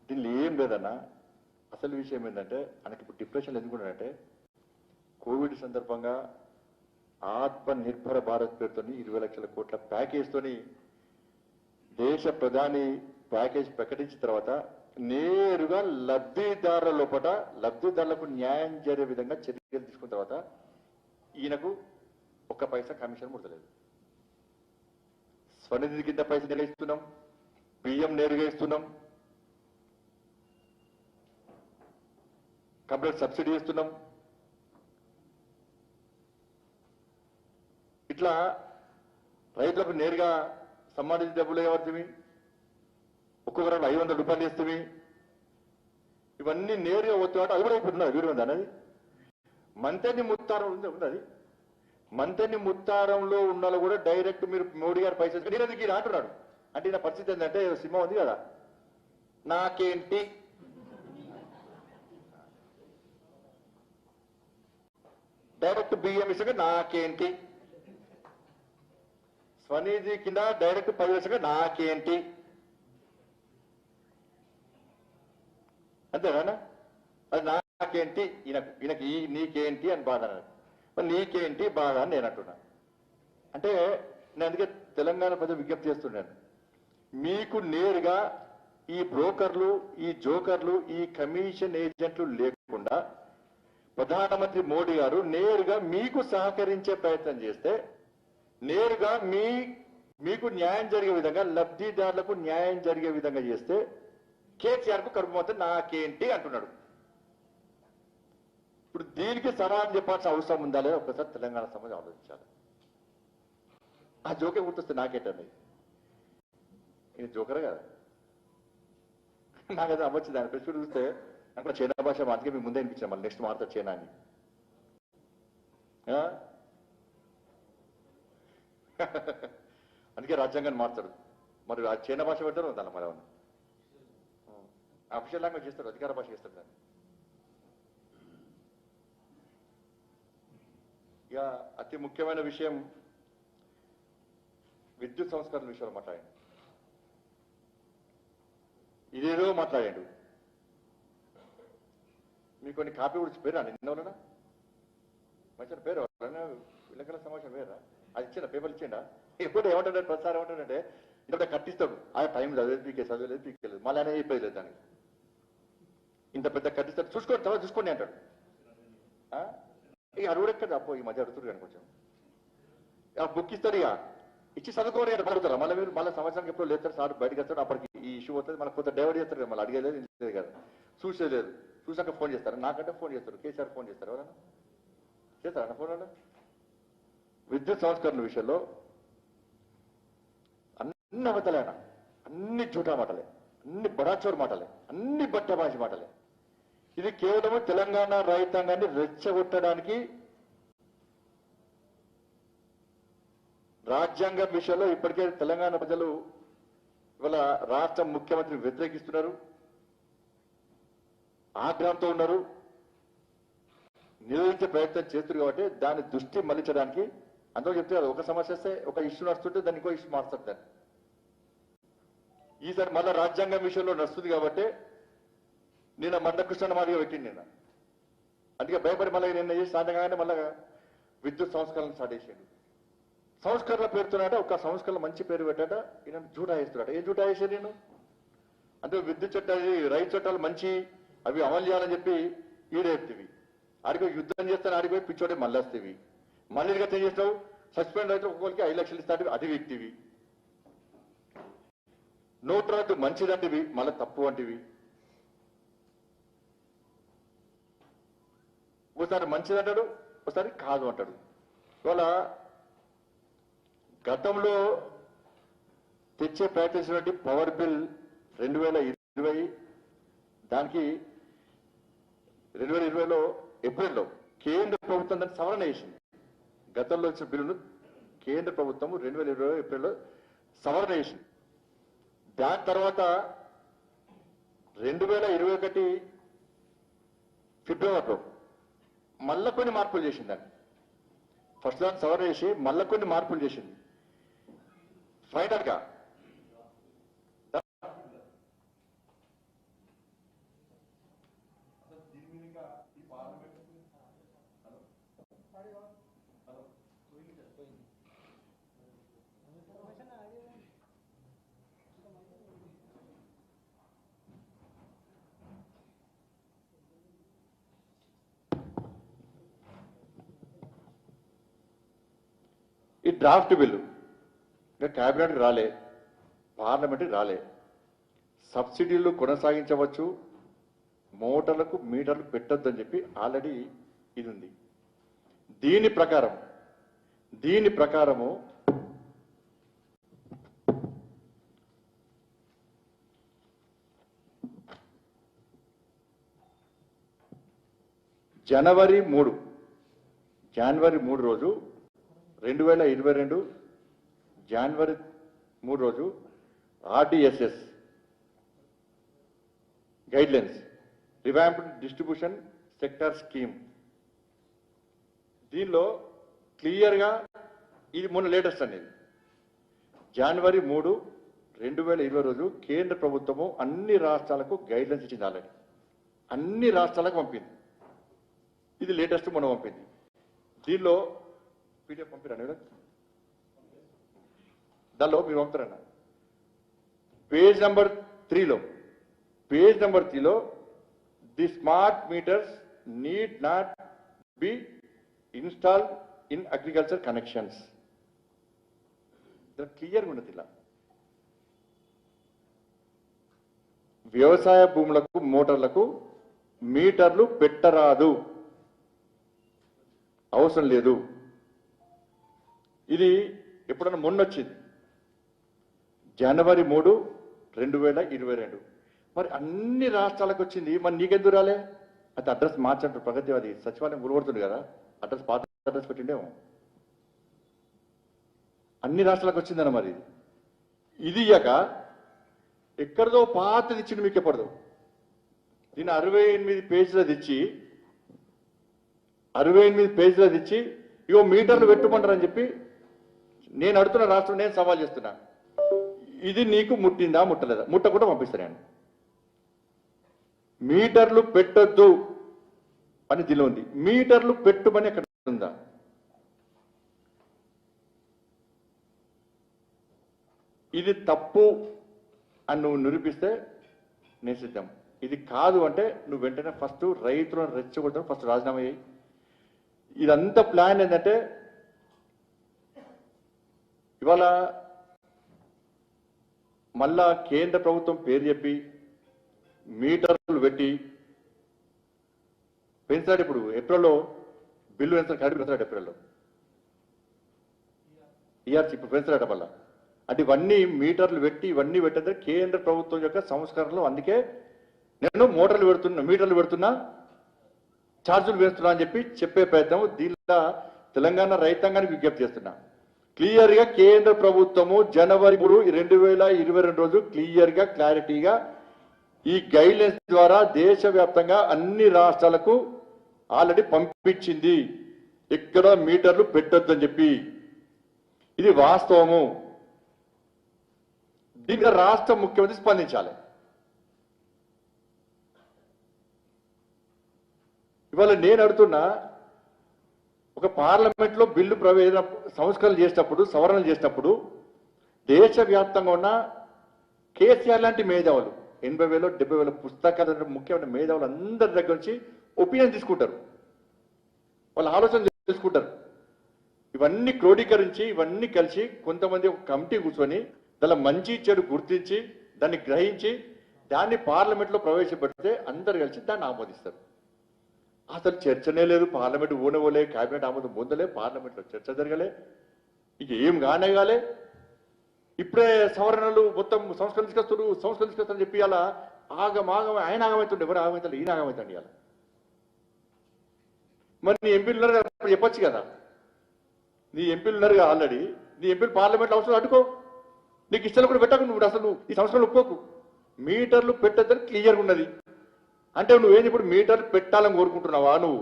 B: దీనిలో ఏం లేదన్నా. అసలు విషయం ఏంటంటే ఆయనకి ఇప్పుడు డిప్రెషన్ ఎందుకుంటాడంటే కోవిడ్ సందర్భంగా ఆత్మ నిర్భర భారత్ పేరుతో 20 లక్షల కోట్ల ప్యాకేజ్తోని దేశ ప్రధాని ప్యాకేజ్ ప్రకటించిన తర్వాత నేరుగా లబ్ధిదారుల లోపల లబ్ధిదారులకు న్యాయం జరిగే విధంగా చర్యలు తీసుకున్న తర్వాత ఈయనకు 1 పైసా కమిషన్ ముడతలేదు. స్వనిధి కింద పైసలు నేరుగా ఇస్తున్నాం, బియ్యం నేరుగా ఇస్తున్నాం, కంప్లీట్ సబ్సిడీ ఇస్తున్నాం. ఇట్లా రైతులకు నేరుగా సంబంధించిన డబ్బులు ఎవరివి ఒక్కొక్కరు 500 రూపాయలు ఇస్తుంది. ఇవన్నీ నేరుగా వస్తున్నాడు. అది కూడా అయిపోతున్నారు. వీరు ఉంది అనేది మంతెన్ని ముత్తారం ఉంది అది. మంతెన్ని ముత్తారంలో ఉన్న కూడా డైరెక్ట్ మీరు మోడీ గారు పైసలు నేనెందుకు ఈయన అంటున్నాడు అంటే నా పరిస్థితి ఏంటంటే సినిమా ఉంది కదా, నాకేంటి డైరెక్ట్ బియ్యం ఇసుక నాకేంటి, స్వనిధి కింద డైరెక్ట్ 10 ఇసుక నాకేంటి, అంతేనా? అది నాకేంటి, ఈయనకి నీకేంటి అని బాధ అన్నాడు. మరి నీకేంటి బాధ అని నేను అంటున్నా. అంటే నేను అందుకే తెలంగాణ ప్రజలు విజ్ఞప్తి చేస్తున్నాను, మీకు నేరుగా ఈ బ్రోకర్లు, ఈ జోకర్లు, ఈ కమిషన్ ఏజెంట్లు లేకుండా ప్రధానమంత్రి మోడీ గారు నేరుగా మీకు సహకరించే ప్రయత్నం చేస్తే నేరుగా మీ మీకు న్యాయం జరిగే విధంగా, లబ్ధిదారులకు న్యాయం జరిగే విధంగా చేస్తే కేసీఆర్ కు కడుపు మొత్తం నాకేంటి అంటున్నాడు. ఇప్పుడు దీనికి సమాధానం చెప్పాల్సిన అవసరం ఉందా లేదా ఒకసారి తెలంగాణ సమాజం ఆలోచించాలి. ఆ జోకే గుర్తొస్తే నాకేంటండి, ఈయన జోకరే కదా. నాకైతే అవ్వచ్చు దాని ప్రశ్న చూస్తే నాకు చైనా భాష అందుకే మీకు ముందే అనిపించాను, మళ్ళీ నెక్స్ట్ మాట్లాడు చైనా అని. అందుకే రాజ్యాంగాన్ని మార్చాడు. మరి ఆ చైనా భాష పెట్టారు దాన్ని మరి అవును అఫీషియల్ లాంగ్వేజ్ చేస్తారు, అధికార భాష చేస్తారు దాన్ని. ఇక అతి ముఖ్యమైన విషయం విద్యుత్ సంస్కరణ విషయంలో మాట్లాడండి. ఇదేదో మాట్లాడాడు. మీకు కొన్ని కాపీ కూడా పేరా నిన్న మంచి పేరు విలేకరుల సమావేశం పేరా అది ఇచ్చిందా, పేపర్లు ఇచ్చిండా? ఎప్పుడు ఏమంటాడు ప్రతిసారి ఏమంటాడంటే ఇంత కట్టిస్తాడు, ఆ టైం చదివేది పీకే చదివేది పీకేలేదు, మళ్ళీ ఆయన చెప్పేది లేదు దానికి. ఇంత పెద్ద కట్టిస్తాడు, చూసుకోండి తర్వాత చూసుకోండి అంటాడు. ఇక అడుగుడు ఎక్కడ అప్పో ఈ మధ్య అడుగుతారు కానీ కొంచెం బుక్ ఇస్తాడు, ఇక ఇచ్చి చదువుకోని అంటే పడుతారా మళ్ళీ మీరు మళ్ళీ సంవత్సరానికి ఎప్పుడు లేస్తారు సార్ బయటకు వస్తాడు, అప్పటికి ఈ ఇష్యూ అవుతుంది, మళ్ళీ కొత్త డైవర్ట్ చేస్తారు కదా, మళ్ళీ అడిగేలేదు ఇంటలేదు కదా, చూసేలేదు, చూసాక ఫోన్ చేస్తారు, నాకంటే ఫోన్ చేస్తారు, కేసీఆర్ ఫోన్ చేస్తారు, ఎవరైనా చేస్తారా ఫోన్ వాళ్ళు? విద్యుత్ సంస్కరణ విషయంలో అన్ని అబద్ధాలేనా, అన్ని జూటా మాటలే, అన్ని బడాచోరు మాటలే, అన్ని బట్టబాజీ మాటలే. ఇది కేవలం తెలంగాణ రైతాంగాన్ని రెచ్చగొట్టడానికి, రాజ్యాంగం విషయంలో ఇప్పటికే తెలంగాణ ప్రజలు ఇవాళ రాష్ట్ర ముఖ్యమంత్రిని వ్యతిరేకిస్తున్నారు, ఆగ్రహంతో ఉన్నారు, నిరోధించే ప్రయత్నం చేస్తున్నారు. కాబట్టి దాన్ని దృష్టి మళ్లించడానికి అందరూ చెప్తే కదా, ఒక సమస్య వస్తే ఒక ఇష్యూ నడుస్తుంటే దాన్ని ఇంకో ఇష్యూ మారుస్తారు. దాన్ని ఈసారి మళ్ళా రాజ్యాంగం విషయంలో నడుస్తుంది కాబట్టి నిన్న మందకృష్ణ మాదిగా పెట్టింది నిన్న. అందుకే భయపడి మళ్ళీ నిన్న చేసి సాయంత్రంగానే మళ్ళా విద్యుత్ సంస్కరణ స్టార్ట్ చేసిండు. సంస్కరణ పేరుతున్నాడ, ఒక సంస్కరణ మంచి పేరు పెట్టాట, ఈయన జూటా వేస్తున్నాడు. ఏం జూటా వేసాడు నేను అంటే విద్యుత్ చట్టాలు రైతు చట్టాలు మంచి అవి అమలు చేయాలని చెప్పి ఈడేపుతీవి, ఆడిపోయి యుద్ధం చేస్తాను, ఆడిపోయి పిచ్చోడే మళ్ళీ వస్తేవి, మళ్ళీ ఏం చేస్తావు సస్పెండ్ అయితే ఒక్కొక్కరికి 5 లక్షలు ఇస్తాడు, అది వ్యక్తివి. నోటు రద్దు మంచిదంటివి మళ్ళీ తప్పు అంటివి. ఒకసారి మంచిదంటాడు, ఒకసారి కాదు అంటాడు. ఇవాళ గతంలో తెచ్చే ప్రయత్నించినటువంటి పవర్ బిల్ 2020 దానికి 2020లో ఏప్రిల్లో కేంద్ర ప్రభుత్వం దాన్ని సవరణ చేసింది. గతంలో వచ్చిన బిల్లును కేంద్ర ప్రభుత్వం 2020 ఏప్రిల్లో సవరణ చేసింది. దాని తర్వాత 2021 ఫిబ్రవరిలో మళ్ళా కొన్ని మార్పులు చేసింది. దాన్ని ఫస్ట్ దాన్ని సవరణ చేసి మళ్ళా కొన్ని మార్పులు చేసింది. ఫైనల్ గా ఈ డ్రాఫ్ట్ బిల్లు ఇంకా క్యాబినెట్కి రాలే, పార్లమెంట్కి రాలే. సబ్సిడీలు కొనసాగించవచ్చు, మోటార్లకు మీటర్లు పెట్టొద్దని చెప్పి ఆల్రెడీ ఇది ఉంది. దీని ప్రకారము జనవరి 3 రోజు 2022 జనవరి 3 రోజు RDSS guidelines revamped distribution sector scheme, దీనిలో క్లియర్గా ఇది మొన్న లేటెస్ట్ అనేది జనవరి 3, 2020 రోజు కేంద్ర ప్రభుత్వము అన్ని రాష్ట్రాలకు గైడ్లైన్స్ ఇచ్చింది. ఆల్రెడీ అన్ని రాష్ట్రాలకు పంపింది. ఇది లేటెస్ట్ మొన్న పంపింది. దీనిలో పీడిఎఫ్ పంపిరండి, దానిలో మీరు పంపుతారన్న పేజ్ నెంబర్ 3లో the smart meters need not be installed in agriculture connections. క్లియర్గా ఉన్నది ఇలా. వ్యవసాయ భూములకు మోటార్లకు మీటర్లు పెట్టరాదు, అవసరం లేదు. ఇది ఎప్పుడన్నా మొన్నొచ్చింది జనవరి 3, 2022. మరి అన్ని రాష్ట్రాలకు వచ్చింది, మరి నీకెందుకు రాలే? అయితే అడ్రస్ మార్చంటారు ప్రగతి, అది సచివాలయం గురపడుతుంది కదా, అడ్రస్ పాత అడ్రస్ పెట్టిండేమో. అన్ని రాష్ట్రాలకు వచ్చిందన్న మరి ఇది ఇయ్యక ఎక్కడిదో పాతది ఇచ్చింది మీకు ఎప్పటిదో. దీన్ని 68 పేజీలది ఇచ్చి 68 పేజీలది ఇచ్చి ఇగో మీటర్లు పెట్టుకుంటారని చెప్పి నేను అడుగుతున్న రాష్ట్రం, నేను సవాల్ చేస్తున్నా, ఇది నీకు ముట్టిందా ముట్టలేదా? ముట్టకుండా పంపిస్తాను నేను. మీటర్లు పెట్టొద్దు అని దీనిలో ఉంది, మీటర్లు పెట్టుమని ఎక్కడ ఉందా? ఇది తప్పు అని నువ్వు నిరూపిస్తే నేను సిద్ధం. ఇది కాదు అంటే నువ్వు వెంటనే ఫస్ట్ రైతులను రెచ్చగొట్టడం, ఫస్ట్ రాజీనామా చేయి. ఇదంతా ప్లాన్ ఏంటంటే ఇవాళ మళ్ళా కేంద్ర ప్రభుత్వం పేరు చెప్పి మీటర్లు పెట్టి పెంచాడు. ఇప్పుడు ఏప్రిల్లో బిల్లు పెంచాడు, ఏప్రిల్లో ఈఆర్సీ ఇప్పుడు పెంచాడట మళ్ళా. అంటే ఇవన్నీ మీటర్లు పెట్టి ఇవన్నీ పెట్టేది కేంద్ర ప్రభుత్వం యొక్క సంస్కరణలు. అందుకే నేను మోటార్లు పెడుతున్నా, మీటర్లు పెడుతున్నా, ఛార్జీలు వేస్తున్నా అని చెప్పి చెప్పే ప్రయత్నం. దీనిలో తెలంగాణ రైతాంగానికి విజ్ఞప్తి చేస్తున్నా, క్లియర్ గా కేంద్ర ప్రభుత్వము జనవరి 3, 2022 రోజు క్లియర్ గా క్లారిటీగా ఈ గైడ్లైన్స్ ద్వారా దేశవ్యాప్తంగా అన్ని రాష్ట్రాలకు ఆల్రెడీ పంపించింది, ఎక్కడ మీటర్లు పెట్టొద్దని చెప్పి. ఇది వాస్తవము. దీనికి రాష్ట్ర ముఖ్యమంత్రి స్పందించాలి. ఇవాళ నేను అడుగుతున్నా, ఒక పార్లమెంట్ లో బిల్లు సంస్కరణలు చేసినప్పుడు, సవరణలు చేసినప్పుడు దేశవ్యాప్తంగా ఉన్న కేసీఆర్ లాంటి మేధావులు 80,000 70,000 పుస్తకాలు ముఖ్యమైన మేధావులు అందరి దగ్గర నుంచి ఒపీనియన్ తీసుకుంటారు, వాళ్ళ ఆలోచన తీసుకుంటారు. ఇవన్నీ క్రోడీకరించి ఇవన్నీ కలిసి కొంతమంది ఒక కమిటీ కూర్చొని దాని మంచి చెడు గుర్తించి దాన్ని గ్రహించి దాన్ని పార్లమెంట్లో ప్రవేశపెడితే అందరు కలిసి దాన్ని ఆమోదిస్తారు. అసలు చర్చనే లేదు, పార్లమెంట్ ఊనవలే, కేబినెట్ ఆమోదం పొందలే, పార్లమెంట్లో చర్చ జరగలే, ఇక ఏం కానేగాలే. ఇప్పుడే సవరణలు మొత్తం సంస్కరణ తీసుకొస్తారని చెప్పి అలా ఆగమాగం ఆయన ఆగమవుతుండే, ఎవరు ఆగమవుతాడు, ఈయన ఆగమవుతాడు ఇవాళ. మరి నీ ఎంపీలు ఉన్నారు కదా, చెప్పొచ్చు కదా, నీ ఎంపీలు ఉన్నారు కదా ఆల్రెడీ, నీ ఎంపీలు పార్లమెంట్లో అవసరం అడ్డుకో, నీకు ఇష్టం కూడా పెట్టకు, నువ్వు అసలు ఈ సంవత్సరాలు ఒప్పుకోకు. మీటర్లు పెట్టద్దని క్లియర్గా ఉన్నది అంటే నువ్వేంది ఇప్పుడు మీటర్లు పెట్టాలని కోరుకుంటున్నావా? నువ్వు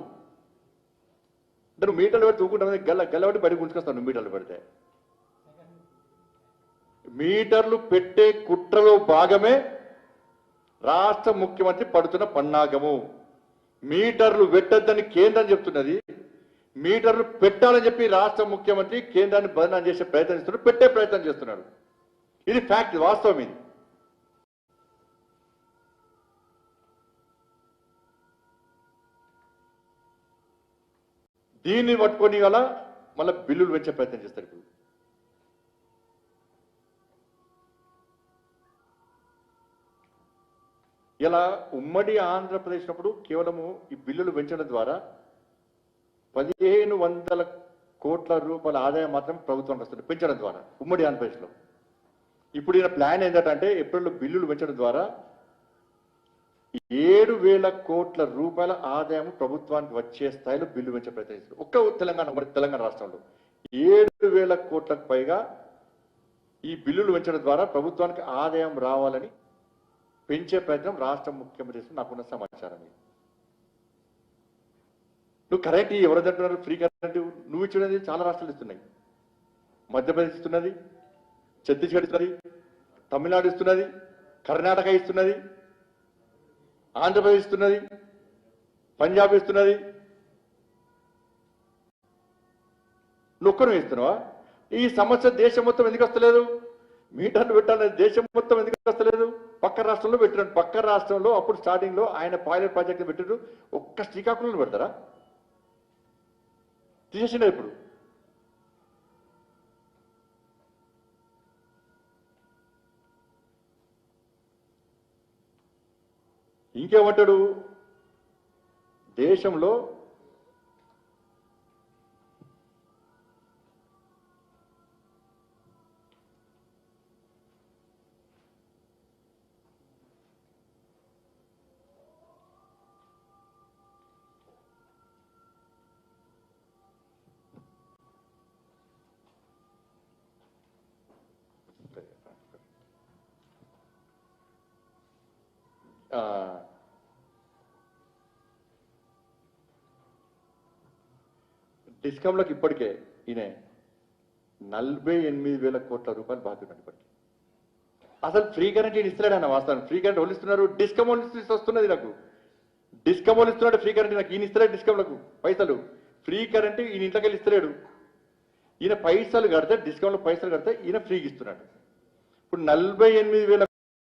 B: అంటే నువ్వు మీటర్లు పెడితే ఊరుకుంటావు, గల్లబట్టి బయటకు ఉంచుకొస్తావు. నువ్వు మీటర్లు పెడితే మీటర్లు పెట్టే కుట్రలో భాగమే రాష్ట్ర ముఖ్యమంత్రి పడుతున్న పన్నాగము. మీటర్లు పెట్టద్దని కేంద్రం చెప్తున్నది, మీటర్లు పెట్టాలని చెప్పి రాష్ట్ర ముఖ్యమంత్రి కేంద్రాన్ని బదనాం చేసే ప్రయత్నం చేస్తున్నాడు, పెట్టే ప్రయత్నం చేస్తున్నాడు. ఇది ఫ్యాక్ట్, వాస్తవం. ఇది దీన్ని పట్టుకొని గల మళ్ళీ బిల్లులు పెంచే ప్రయత్నం చేస్తారు. ఇప్పుడు ఇలా ఉమ్మడి ఆంధ్రప్రదేశ్ అప్పుడు కేవలము ఈ బిల్లులు పెంచడం ద్వారా 1,500 కోట్ల రూపాయల ఆదాయం మాత్రం ప్రభుత్వానికి వస్తుంది పెంచడం ద్వారా ఉమ్మడి ఆంధ్రప్రదేశ్లో. ఇప్పుడు ఈయన ప్లాన్ ఏంటంటే ఏప్రిల్లో బిల్లులు పెంచడం ద్వారా 7,000 కోట్ల రూపాయల ఆదాయం ప్రభుత్వానికి వచ్చే స్థాయిలో బిల్లు పెంచే ప్రయత్నం చేస్తారు. ఒక్క తెలంగాణ రాష్ట్రంలో 7,000 కోట్లకు పైగా ఈ బిల్లులు పెంచడం ద్వారా ప్రభుత్వానికి ఆదాయం రావాలని పెంచే ప్రయత్నం రాష్ట్ర ముఖ్యమంత్రి నాకున్న సమాచారం. నువ్వు కరెంట్ ఎవరు అంటున్నారు? ఫ్రీ కరెంట్ నువ్వు ఇచ్చినది చాలా రాష్ట్రాలు ఇస్తున్నాయి. మధ్యప్రదేశ్ ఇస్తున్నది, ఛత్తీస్గఢ్ ఇస్తున్నది, తమిళనాడు ఇస్తున్నది, కర్ణాటక ఇస్తున్నది, ఆంధ్రప్రదేశ్ ఇస్తున్నది, పంజాబ్ ఇస్తున్నది. నువ్వు ఒక్కరు ఇస్తున్నావా? ఈ సమస్య దేశం మొత్తం ఎందుకు వస్తలేదు? మీటర్లు పెట్టాలని దేశం మొత్తం ఎందుకు వస్తలేదు? పక్క రాష్ట్రంలో పెట్టినాడు. పక్క రాష్ట్రంలో అప్పుడు స్టార్టింగ్ లో ఆయన పైలట్ ప్రాజెక్ట్ పెట్టారు. ఒక్క శ్రీకాకుళంలో పెడతారా? తీసేసిన ఇప్పుడు ఇంకేమంటాడు దేశంలో డిస్కమ్లకు ఇప్పటికే ఈయన 48,000 కోట్ల రూపాయలు బాకీ ఉన్నాడు ఇప్పటికి. అసలు ఫ్రీ కరెంట్ ఈయన ఇస్తలేడు అన్న వాస్తవం. ఫ్రీ కరెంట్ వాళ్ళు ఇస్తున్నారు, డిస్కమ్ వాళ్ళు వస్తున్నది నాకు. డిస్కమ్ వాళ్ళు ఇస్తున్నాడు ఫ్రీ కరెంట్, నాకు ఈయన ఇస్తలేడు డిస్కమ్లకు పైసలు. ఫ్రీ కరెంట్ ఈయన ఇంట్లోకి వెళ్ళి ఇస్తలేడు. ఈయన పైసలు కడితే డిస్కమ్లో పైసలు కడితే ఈయన ఫ్రీకి ఇస్తున్నాడు. ఇప్పుడు 48,000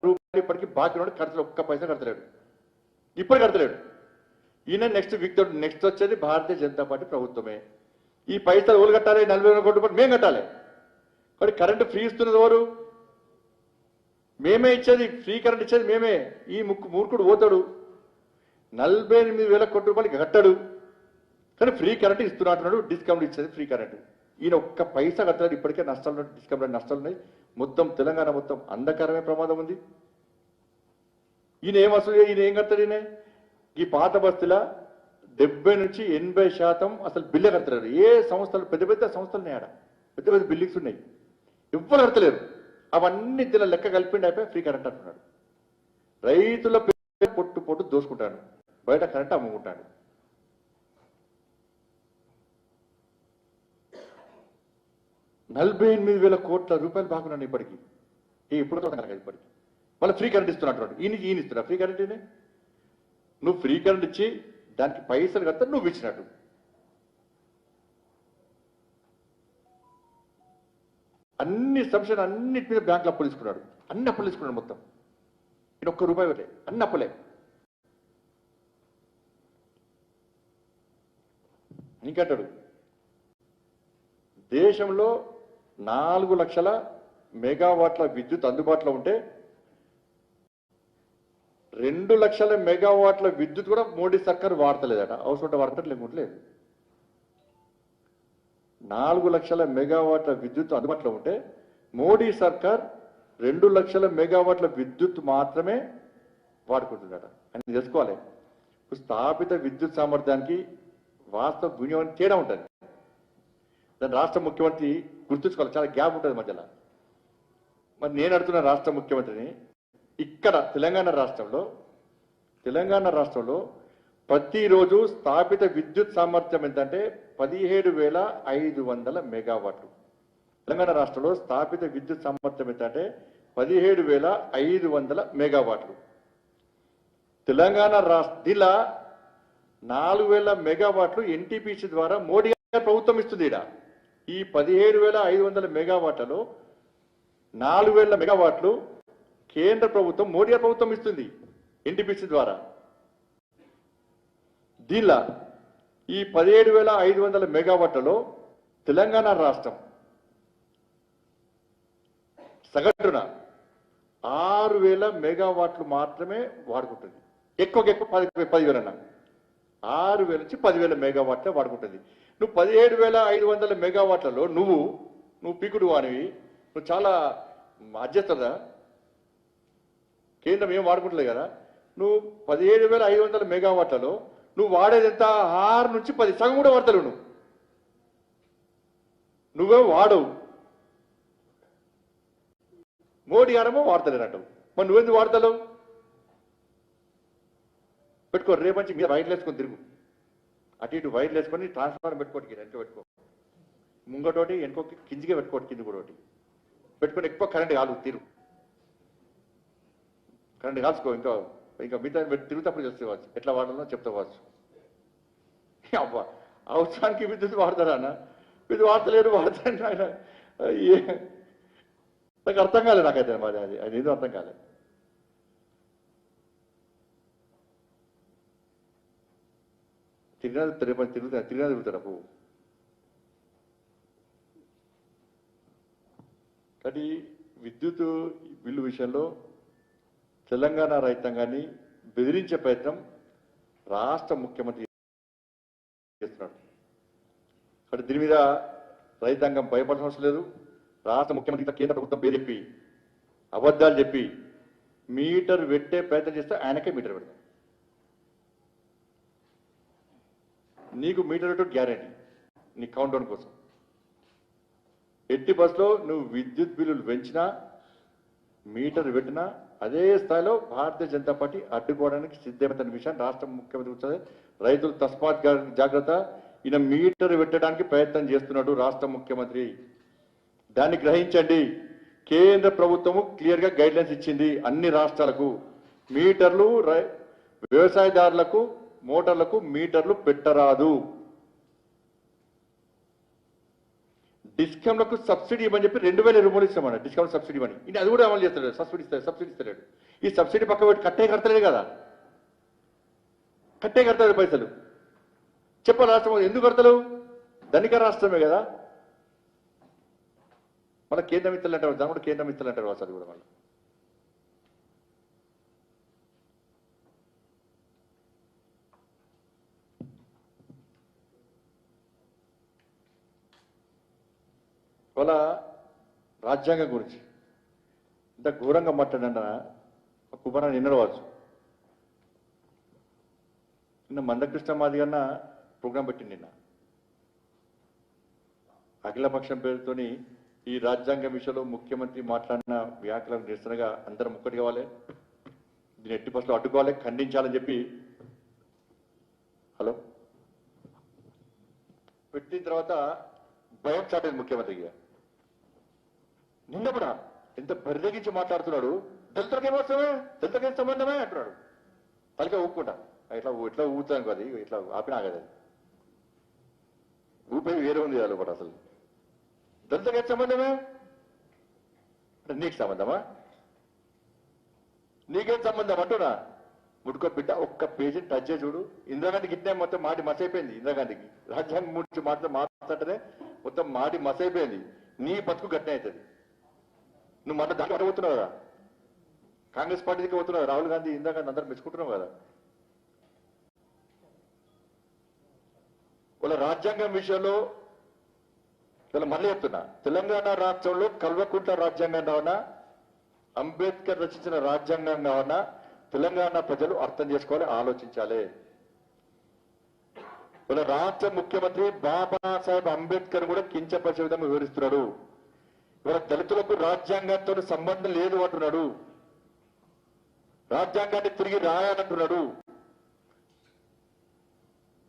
B: రూపాయలు ఇప్పటికి బాకీ ఉన్నాడు, కడతలు ఒక్క పైసా కడతలేడు, ఇప్పుడు కడతలేడు. ఈయన నెక్స్ట్ వచ్చేది భారతీయ జనతా పార్టీ ప్రభుత్వమే. ఈ పైసలు ఎవరు కట్టాలి? 40,000 కోట్ల రూపాయలు మేము కట్టాలి. కాబట్టి కరెంటు ఫ్రీ ఇస్తున్నది ఎవరు? మేమే ఇచ్చేది, ఫ్రీ కరెంట్ ఇచ్చేది మేమే. ఈ మూర్ఖుడు పోతాడు 48,000 కోట్ల రూపాయలు కట్టాడు, కానీ ఫ్రీ కరెంట్ ఇస్తున్నట్టున్నాడు. డిస్కౌంట్ ఇచ్చేది ఫ్రీ కరెంట్. ఈయన ఒక్క పైసా కట్టాడు. ఇప్పటికే నష్టాలు ఉన్నాయి, డిస్కౌంట్ నష్టాలు ఉన్నాయి. మొత్తం తెలంగాణ మొత్తం అంధకారమే ప్రమాదం ఉంది. ఈయన ఏం అసలు ఈయన ఏం కడతాడు? ఈయన ఈ పాత బస్తీల 70 నుంచి 80% అసలు బిల్లే కడతలేరు. ఏ సంస్థలు పెద్ద పెద్ద సంస్థలు ఉన్నాయి, ఆడ పెద్ద పెద్ద బిల్డింగ్స్ ఉన్నాయి, ఎవ్వరు కడతలేరు. అవన్నీ దీని లెక్క కలిపిండి అయిపోయి ఫ్రీ కరెంట్ అంటున్నాడు. రైతుల పొట్టు దోసుకుంటాడు, బయట కరెంట్ అమ్ముకుంటాడు. $48,000 కోట్ల రూపాయలు బాగున్నాడు ఇప్పటికి. ఇప్పుడు ఇప్పటికి మళ్ళీ ఫ్రీ కరెంట్ ఇస్తున్నట్టు ఈయన ఇస్తున్నా ఫ్రీ కరెంట్. నువ్వు ఫ్రీ కరెంట్ ఇచ్చి దానికి పైసలు కడితే నువ్వు ఇచ్చినట్టు. అన్ని సబ్సిడీ అన్నిటి మీద బ్యాంకులు అప్పులు తీసుకున్నాడు, అన్ని అప్పులు తీసుకున్నాడు మొత్తం. ఇది ఒక్క రూపాయి పెట్టే, అన్ని అప్పులే. ఇంకంటాడు దేశంలో 4 లక్షల మెగావాట్ల విద్యుత్ అందుబాటులో ఉంటే 2 లక్షల మెగావాట్ల విద్యుత్ కూడా మోడీ సర్కార్ వాడతలేదట. అవసరం వాడటం లేకుంటలేదు. 4 లక్షల మెగావాట్ల విద్యుత్ అందుబాటులో ఉంటే మోడీ సర్కార్ 2 లక్షల మెగావాట్ల విద్యుత్ మాత్రమే వాడుకుంటుందట అని తెలుసుకోవాలి. స్థాపిత విద్యుత్ సామర్థ్యానికి వాస్తవ వినియోగం తేడా ఉంటుంది. దాని రాష్ట్ర ముఖ్యమంత్రి గుర్తుంచుకోవాలి, చాలా గ్యాప్ ఉంటుంది మధ్యలో. మరి నేను అడుగుతున్న రాష్ట్ర ముఖ్యమంత్రిని, ఇక్కడ తెలంగాణ రాష్ట్రంలో ప్రతిరోజు స్థాపిత విద్యుత్ సామర్థ్యం ఎంతంటే 17,500 మెగావాట్లు. తెలంగాణ రాష్ట్రంలో స్థాపిత విద్యుత్ సామర్థ్యం ఎంతంటే 17,500 మెగావాట్లు. తెలంగాణ రాష్ట్ర 4,000 మెగావాట్లు ఎన్టీపీసీ ద్వారా మోడీ ప్రభుత్వం ఇస్తుంది. ఈ 17,500 మెగావాట్లలో 4,000 మెగావాట్లు కేంద్ర ప్రభుత్వం మోడీ ప్రభుత్వం ఇస్తుంది ఎన్టీపీసీ ద్వారా. దీనిలో ఈ 17,500 మెగావాట్లలో తెలంగాణ రాష్ట్రం సగటున 6,000 మెగావాట్లు మాత్రమే వాడుకుంటుంది. ఎక్కువ 10,000 అన్న 6,000 నుంచి 10,000 మెగావాట్లే వాడుకుంటుంది. నువ్వు 17,500 మెగావాట్లలో నువ్వు పీకుడు వానివి, నువ్వు చాలా అడ్జస్టదా, కేంద్రం ఏం వాడుకుంటలేదు కదా. నువ్వు 17,500 మెగావాట్లలో నువ్వు వాడేది ఎంత? 6 నుంచి 10, సగం కూడా వాడతలేవు. నువ్వే వాడవు, మోడీ గారేమో వాడతలేనట్టు. మరి నువ్వెందుకు వాడతలేవు? పెట్టుకో, రేపంచి మీద వైర్లు వేసుకొని తిరుగు, అటు ఇటు వైర్లు వేసుకొని ట్రాన్స్ఫార్మర్ పెట్టుకోటి, వెనక పెట్టుకో, ముంగటోటి వెనుకోటి, కిందికే పెట్టుకోటి, కింది కూడా ఒకటి పెట్టుకొని ఎక్కువ కరెంట్ కాలు తిరుగు, కరెంట్ కాల్చుకో. ఇంకా మిగతా తిరుగుతప్పుడు చేస్తేవచ్చు, ఎట్లా వాడాలో చెప్తావచ్చు. అబ్బా, అవసరానికి విద్యుత్ వాడతారా అన్న? విద్యుత్ వాడతలేరు, వాడతాను ఆయన. నాకు అర్థం కాలేదు, నాకైతే మరి అది ఏదో అర్థం కాలేదు. తిరుగుతాడు అప్పు. కానీ విద్యుత్ బిల్లు విషయంలో తెలంగాణ రైతాంగాన్ని బెదిరించే ప్రయత్నం రాష్ట్ర ముఖ్యమంత్రి చేస్తున్నాడు. కాబట్టి దీని మీద రైతాంగం భయపడాల్సిన అవసరం లేదు. రాష్ట్ర ముఖ్యమంత్రి కేంద్ర ప్రభుత్వం పేరు చెప్పి అబద్ధాలు చెప్పి మీటర్ పెట్టే ప్రయత్నం చేస్తే ఆయనకే మీటర్ పెడతాం. నీకు మీటర్ పెట్టు గ్యారంటీ నీ కౌంట్ డౌన్ కోసం. ఎట్టి బస్సులో నువ్వు విద్యుత్ బిల్లులు పెంచినా మీటర్ పెట్టినా అదే స్థాయిలో భారతీయ జనతా పార్టీ అడ్డుకోవడానికి సిద్ధమైన విషయాన్ని రాష్ట్ర ముఖ్యమంత్రి వచ్చే రైతులు తస్మాత్ జాగ్రత్త. ఈయన మీటర్ పెట్టడానికి ప్రయత్నం చేస్తున్నాడు రాష్ట్ర ముఖ్యమంత్రి. దాన్ని గ్రహించండి. కేంద్ర ప్రభుత్వము క్లియర్ గా గైడ్ లైన్స్ ఇచ్చింది అన్ని రాష్ట్రాలకు. మీటర్లు వ్యవసాయదారులకు మోటార్లకు మీటర్లు పెట్టరాదు. డిస్కౌంట్లకు సబ్సిడీ ఇవ్వని చెప్పి 2000 రూపాయలు ఇస్తామన్నాడు డిస్కౌంట్ సబ్సిడీ అని. ఇది అది కూడా అమలు చేస్తాడు. సబ్సిడీ ఇస్తలేడు. ఈ సబ్సిడీ పక్క పెట్టి కట్టే కడతలేదు కదా. కట్టే కడతాడు పైసలు. చెప్పాలి రాష్ట్రం ఎందుకు కడతలేవు? ధనిక రాష్ట్రమే కదా. మళ్ళీ కేంద్రం ఇస్తలు అంటారు. దాని కూడా కేంద్రం ఇస్తలు అంటారు అసలు కూడా మళ్ళీ. వాళ్ళ రాజ్యాంగం గురించి ఇంత ఘోరంగా మాట్లాడిన కుమారాన్ని నిన్నడవచ్చు. నిన్న మందకృష్ణ మాది అన్న ప్రోగ్రాం పెట్టింది. నిన్న అఖిలపక్షం పేరుతోని ఈ రాజ్యాంగం విషయంలో ముఖ్యమంత్రి మాట్లాడిన వ్యాఖ్యలను నిరసనగా అందరం ఒక్కటి కావాలి, దీన్ని ఎట్టి బస్సులో అడ్డుకోవాలి, ఖండించాలని చెప్పి హలో పెట్టిన తర్వాత భయం చాటేది ముఖ్యమంత్రికి. నిన్న కూడా ఎంత బరిదగించి మాట్లాడుతున్నాడు. దళితులకేం వస్తామే, దళితులకేం సంబంధమే అంటున్నాడు. తలకే ఊపుకుంటా ఇట్లా ఊపుతాను కదా, ఇట్లా ఆపినా కదా. ఊపేది వేరే ఉంది కదా ఒకటి. అసలు దళితులకేం సంబంధమే అంటే నీకు సంబంధమా? నీకేం సంబంధం అంటున్నా. ముడుకో బిడ్డ ఒక్క పేజీ టచ్ చేసి చూడు. ఇందిరాగాంధీకి ఇట్నే మొత్తం మాటి మసైపోయింది. ఇందిరాగాంధీకి రాజ్యాంగం గురించి మాట్లాడితే మొత్తం మాటి మసైపోయింది. నీ బతుకు గట్టిన అవుతుంది. నువ్వు మళ్ళీ దాంట్లో పోతున్నావు కదా, కాంగ్రెస్ పార్టీకి పోతున్నావు. రాహుల్ గాంధీ ఇందిరాగాంధీ అందరూ మెచ్చుకుంటున్నావు కదా. వాళ్ళ రాజ్యాంగం విషయంలో ఇలా మళ్ళీ చెప్తున్నా, తెలంగాణ రాష్ట్రంలో కల్వకుంట్ల రాజ్యాంగం కావనా, అంబేద్కర్ రచించిన రాజ్యాంగం కావనా తెలంగాణ ప్రజలు అర్థం చేసుకోవాలి, ఆలోచించాలి. వాళ్ళ రాష్ట్ర ముఖ్యమంత్రి బాబాసాహెబ్ అంబేద్కర్ కూడా కించపరిచే విధంగా వివరిస్తున్నాడు. ఇవాళ దళితులకు రాజ్యాంగంతో సంబంధం లేదు అంటున్నాడు. రాజ్యాంగాన్ని తిరిగి రాయాలంటున్నాడు.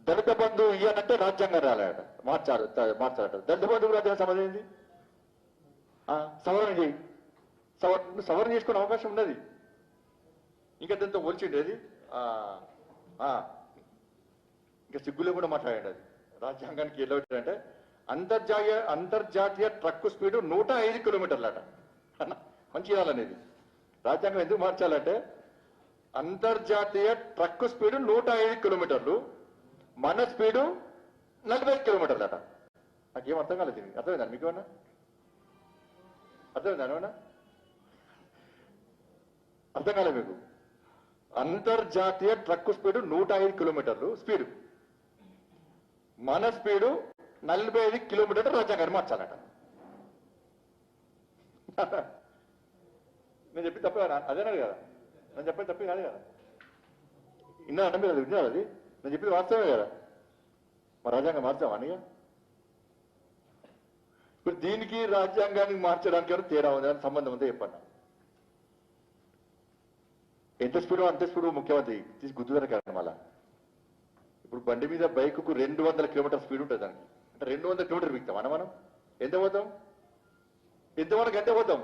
B: దళిత బంధు ఇయ్యాలంటే రాజ్యాంగం రాయాలట, మార్చాలట. దళిత బంధువు రాజ్యాంగం సంబంధం ఏంటి? సవరణ చేయి. సవరణ చేసుకునే అవకాశం ఉన్నది. ఇంకా దాంతో పోల్చిండేది ఇంకా సిగ్గులో కూడా మాట్లాడండి. అది రాజ్యాంగానికి ఎలా అంటే అంతర్జాతీయ ట్రక్ స్పీడ్ 105 కిలోమీటర్లట. మంచి ఇవ్వాలనేది. రాజ్యాంగం ఎందుకు మార్చాలంటే అంతర్జాతీయ ట్రక్ స్పీడ్ 105 కిలోమీటర్లు, మన స్పీడు 45 కిలోమీటర్లట. నాకేం అర్థం కాలేదు. అర్థమైందా మీకు? ఏమన్నా అర్థమైందా? ఏమన్నా అర్థం కాలేదు మీకు? అంతర్జాతీయ ట్రక్ స్పీడ్ 105 కిలోమీటర్లు స్పీడు, మన స్పీడు 45 కిలోమీటర్లు. రాజ్యాంగాన్ని మార్చాలట. నేను చెప్పి తప్ప అదేనాడు కదా. నేను చెప్పేది తప్పి కాదు కదా. విన్నారంటే మీరు అది విన్నారు. అది నేను చెప్పింది వాస్తవమే కదా. మా రాజ్యాంగం మార్చామా అని? ఇప్పుడు దీనికి రాజ్యాంగానికి మార్చడానికి ఏమైనా తేడా ఉంది, అని సంబంధం ఉందో చెప్పండి. ఎంత స్పీడు అంత స్పీడు ముఖ్యమంత్రి తీసి గుర్తుదర కారణం. మళ్ళా ఇప్పుడు బండి మీద బైక్కు 200 కిలోమీటర్ స్పీడ్ ఉంటుంది. దానికి అంటే 200 కిలోమీటర్ బిగుతాం మనం. ఎంత పోతాం? ఎంతవరకు ఎంత పోతాం?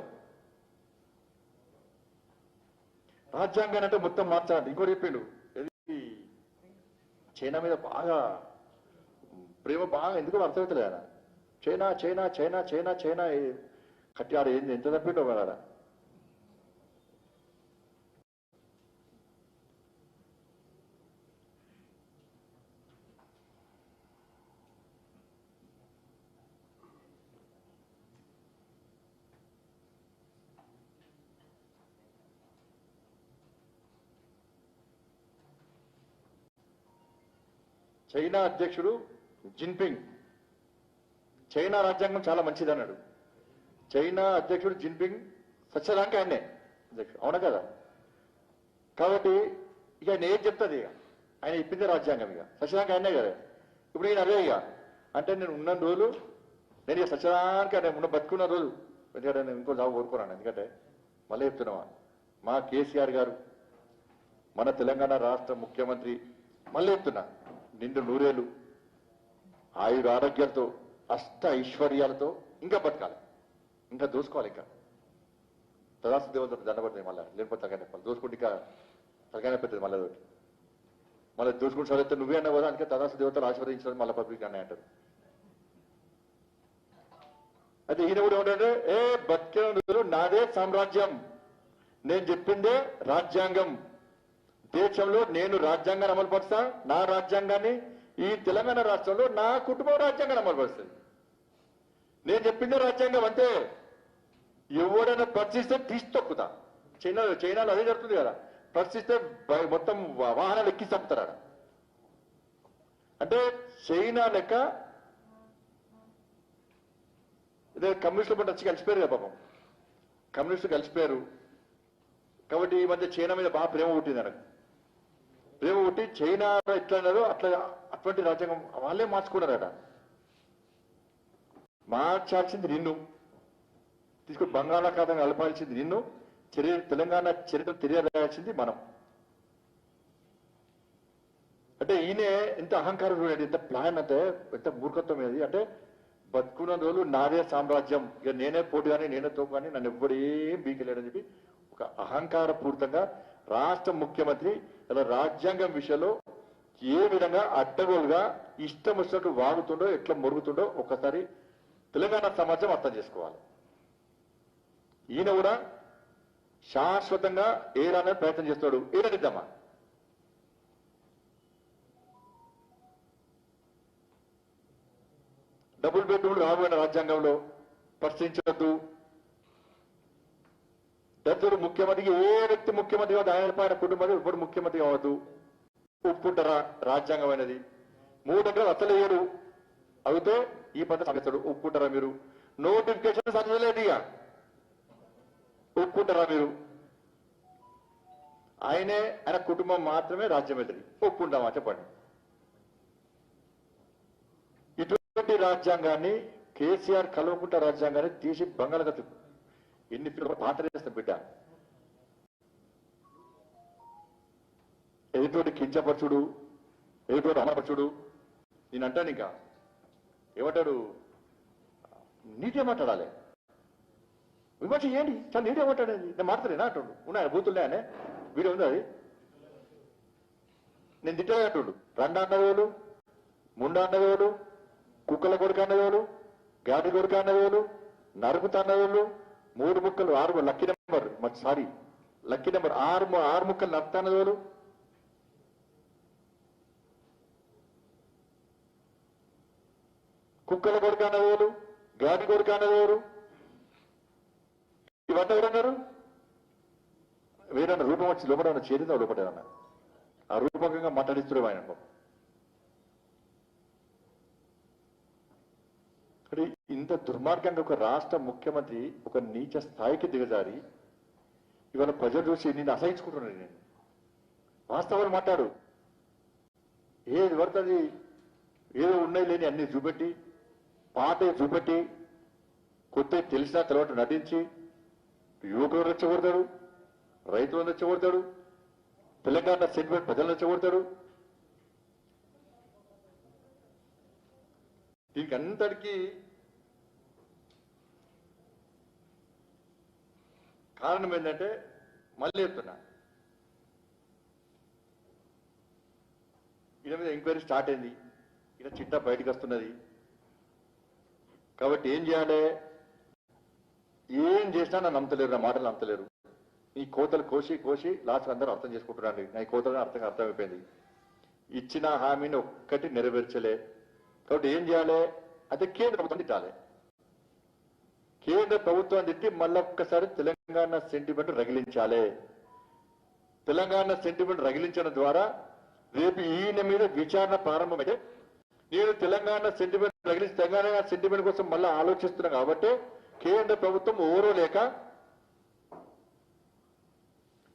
B: రాజ్యాంగాన్ని అంటే మొత్తం మార్చాలంటే. ఇంకోటి చెప్పిండు, చైనా మీద బాగా ప్రేమ బాగా ఎందుకు అర్థమవుతుంది ఆయన. China China China China China కట్టి ఆడ ఏంది ఎంత తప్పిండో ఆడ. చైనా అధ్యక్షుడు జిన్పింగ్ చైనా రాజ్యాంగం చాలా మంచిది అన్నాడు. చైనా అధ్యక్షుడు జిన్పింగ్ సత్యదానికి ఆయనే అధ్యక్షుడు, అవునా కదా? కాబట్టి ఇక ఆయన ఏం చెప్తుంది, ఇక ఆయన ఇప్పిందే రాజ్యాంగం, ఇక సత్యదానికి ఆయనే కదా. ఇప్పుడు ఈయన అదే ఇక అంటే నేను ఉన్న రోజులు నేను ఇక సత్యదానికి ఆయన ఉన్న బతుకున్న రోజు, ఎందుకంటే నేను ఇంకో జాబ్ కోరుకున్నాను. ఎందుకంటే మళ్ళీ చెప్తున్నావా, మా కేసీఆర్ గారు మన తెలంగాణ రాష్ట్ర ముఖ్యమంత్రి, మళ్ళీ చెప్తున్నా, నిండు నూరేళ్ళు ఆయుర ఆరోగ్యాలతో అష్ట ఐశ్వర్యాలతో ఇంకా బతకాలి, ఇంకా దోసుకోవాలి, ఇంకా తదాసు దేవతలు దండపడుతుంది. మళ్ళీ లేకపోతే తలకాయ దోసుకుంటే ఇంకా తలకాయ పెడుతుంది. మళ్ళీ దోసుకుంటే సరే నువ్వే అన్నావు కదా, అందుకే తదాసు దేవతలు ఆశీర్వదించడం మళ్ళీ పబ్లిక్ అన్నాయి అంటారు. అయితే ఈయన కూడా ఏమంటే ఏ బతికిన నాదే సామ్రాజ్యం, నేను చెప్పిందే రాజ్యాంగం, దేశంలో నేను రాజ్యాంగాన్ని అమలుపరుస్తా, నా రాజ్యాంగాన్ని ఈ తెలంగాణ రాష్ట్రంలో నా కుటుంబం రాజ్యాంగాన్ని అమలుపరుస్తుంది. నేను చెప్పిందే రాజ్యాంగం అంతే, ఎవరైనా ప్రశ్నిస్తే తీసి తొక్కుతా. చైనాలో అదే జరుగుతుంది కదా, ప్రశ్నిస్తే మొత్తం వాహనాలు ఎక్కి చంపుతారు. అంటే చైనా లెక్క ఇదే కమ్యూనిస్టుల పంట వచ్చి కలిసిపోయారు కదా పాపం, కమ్యూనిస్టులు కలిసిపోయారు. కాబట్టి ఈ మధ్య చైనా మీద బాగా ప్రేమ పుట్టింది నాకు. ప్రేమ పుట్టి చైనా ఎట్లా అన్నారో అట్లా అటువంటి రాజ్యాంగం వాళ్ళే మార్చుకున్నారట. మార్చాల్సింది నిన్ను, తీసుకుని బంగాళాఖాతం కలపాల్సింది నిన్ను, తెలంగాణ చరిత్ర తెలియరాల్సింది మనం. అంటే ఈయన ఎంత అహంకారం చూడండి, ఎంత ప్లాన్, అంటే ఎంత మూర్ఖత్వం ఏది. అంటే బతుకున్న రోజులు నాదే సామ్రాజ్యం, ఇక నేనే పోటీ కానీ నేనే తోపు కానీ నన్ను ఎవ్వడేం బీకలేడని చెప్పి ఒక అహంకార పూర్తంగా రాష్ట్ర ముఖ్యమంత్రి ఇలా రాజ్యాంగం విషయంలో ఏ విధంగా అడ్డగోలుగా ఇష్టం వచ్చినట్టు వాగుతుండో, ఎట్లా మొరుగుతుండో ఒక్కసారి తెలంగాణ సమాజం అర్థం చేసుకోవాలి. ఈయన కూడా శాశ్వతంగా ఏడానే ప్రయత్నం చేస్తాడు. ఏడాదిద్దామా, డబుల్ బెడ్రూమ్లు రాబోయిన రాజ్యాంగంలో ప్రశ్నించవద్దు. దళితుడు ముఖ్యమంత్రికి ఏ వ్యక్తి ముఖ్యమంత్రి కావద్దు, ఆయన పైన కుటుంబం ఇప్పుడు ముఖ్యమంత్రి కావద్దు. ఒప్పుకుంటారా రాజ్యాంగమైనది? 3 ఎకరాలు అసలు వేయడు, అయితే ఈ పద్ధతి సాగిస్తాడు. ఒప్పుకుంటారా మీరు? నోటిఫికేషన్ చదవలేదు, ఇక ఒప్పుకుంటారా మీరు? ఆయనే ఆయన కుటుంబం మాత్రమే రాజ్యం వెళ్తుంది, ఒప్పుకుంటామా చెప్పండి? ఇటువంటి రాజ్యాంగాన్ని కేసీఆర్ కల్వకుంట రాజ్యాంగాన్ని తీసి బంగాళాఖాతం ఎన్ని పాత్ర చేస్తాం బిడ్డ. ఎదుటి కించపరచుడు, ఎదుటి అమరపరచుడు. నేను అంటాను ఇంకా ఏమంటాడు, నీటే మాట్లాడాలి, విమర్శ చేయండి, చాలా నీటే మాట్లాడేది. నేను మాట్లాడేనా అంటుండు, ఉన్నాయని బూతులే అనే వీడియో ఉంది, అది నేను తిట్టే అంటుండు. రండ అన్నవేలు, ముండ అన్నవేలు, కుక్కల కొడుకు అన్నవేలు, గాడి కొడుకు అన్నవేలు, నరుకుతా అన్నవేలు, 3 ముక్కలు 6 lucky number, sorry lucky number 6 ముక్కలు నరుకుతా అన్నవేలు, కుక్కల కొడుకు అన్నవేలు, గాడి కొడుకు అన్నవేలు, ఇవన్నీ ఎవరన్నారు? వేరన్నా రూపం వచ్చి లోపల చేరిందా లోపడేదన్నా ఆ రూపకంగా మాట్లాడిస్తున్నాడు ఆయన. ఇంత దుర్మార్గంగా ఒక రాష్ట్ర ముఖ్యమంత్రి ఒక నీచ స్థాయికి దిగజారి ఇవాళ ప్రజలు చూసి నేను అసహించుకుంటున్నాను. నేను వాస్తవాలు మాట్లాడు, ఏది పడుతుంది ఏదో ఉన్నాయి లేని అన్ని చూపెట్టి, పాత చూపెట్టి, కొత్త తెలిసినా తర్వాత నటించి యువకులను రెచ్చగొడతాడు, రైతులను రెచ్చగొడతాడు, తెలంగాణ సెంటిమెంట్ ప్రజలను రెచ్చగొడతాడు. దీనికి అంతటికీ కారణం ఏంటంటే మళ్ళీ చెప్తున్నా, ఈయన మీద ఎంక్వైరీ స్టార్ట్ అయింది, ఈయన చిట్టా బయటకు వస్తున్నది. కాబట్టి ఏం చేయాలి? ఏం చేసినా నన్ను నమ్మతలేరు, నా మాటలు నమ్మతలేరు. ఈ కోతలు కోసి కోసి లాస్ట్ అందరూ అర్థం చేసుకుంటున్నాను. నా ఈ కోతలు అర్థమైపోయింది. ఇచ్చిన హామీని ఒక్కటి నెరవేర్చలే. కాబట్టి ఏం చేయాలి? అయితే కేంద్ర ప్రభుత్వం తిట్టాలి. కేంద్ర ప్రభుత్వం తిట్టి మళ్ళొక్కసారి తెలంగాణ సెంటిమెంట్ రగిలించాలి. తెలంగాణ సెంటిమెంట్ రగిలించడం ద్వారా రేపు ఈయన మీద విచారణ ప్రారంభమైతే నేను తెలంగాణ సెంటిమెంట్ తగిలిసి తెలంగాణ సెంటిమెంట్ కోసం మళ్ళీ ఆలోచిస్తున్నా కాబట్టి కేంద్ర ప్రభుత్వం ఓరో లేక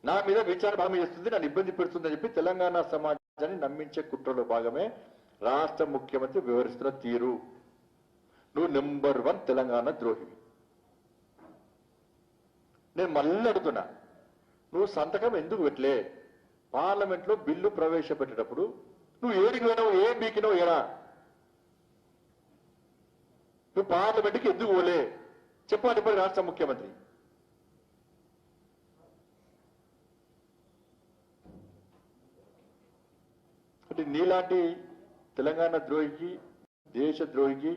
B: నా మీద విచారణ భాగం చేస్తుంది, నన్ను ఇబ్బంది పెడుతుందని చెప్పి తెలంగాణ సమాజాన్ని నమ్మించే కుట్రలో భాగమే రాష్ట్ర ముఖ్యమంత్రి వివరిస్తున్న తీరు. నువ్వు నెంబర్ 1 తెలంగాణ ద్రోహివి. నేను మళ్ళీ అడుగుతున్నా, నువ్వు సంతకం ఎందుకు పెట్టలే? పార్లమెంట్ లో బిల్లు ప్రవేశపెట్టేటప్పుడు నువ్వు ఏడికి పోయినావు, ఏం బీకినావు? ఏడా నువ్వు పార్లమెంట్కి ఎందుకు పోలే? చెప్పాలి ఇప్పుడు రాష్ట్ర ముఖ్యమంత్రి. అంటే నీలాంటి తెలంగాణ ద్రోహికి, దేశ ద్రోహికి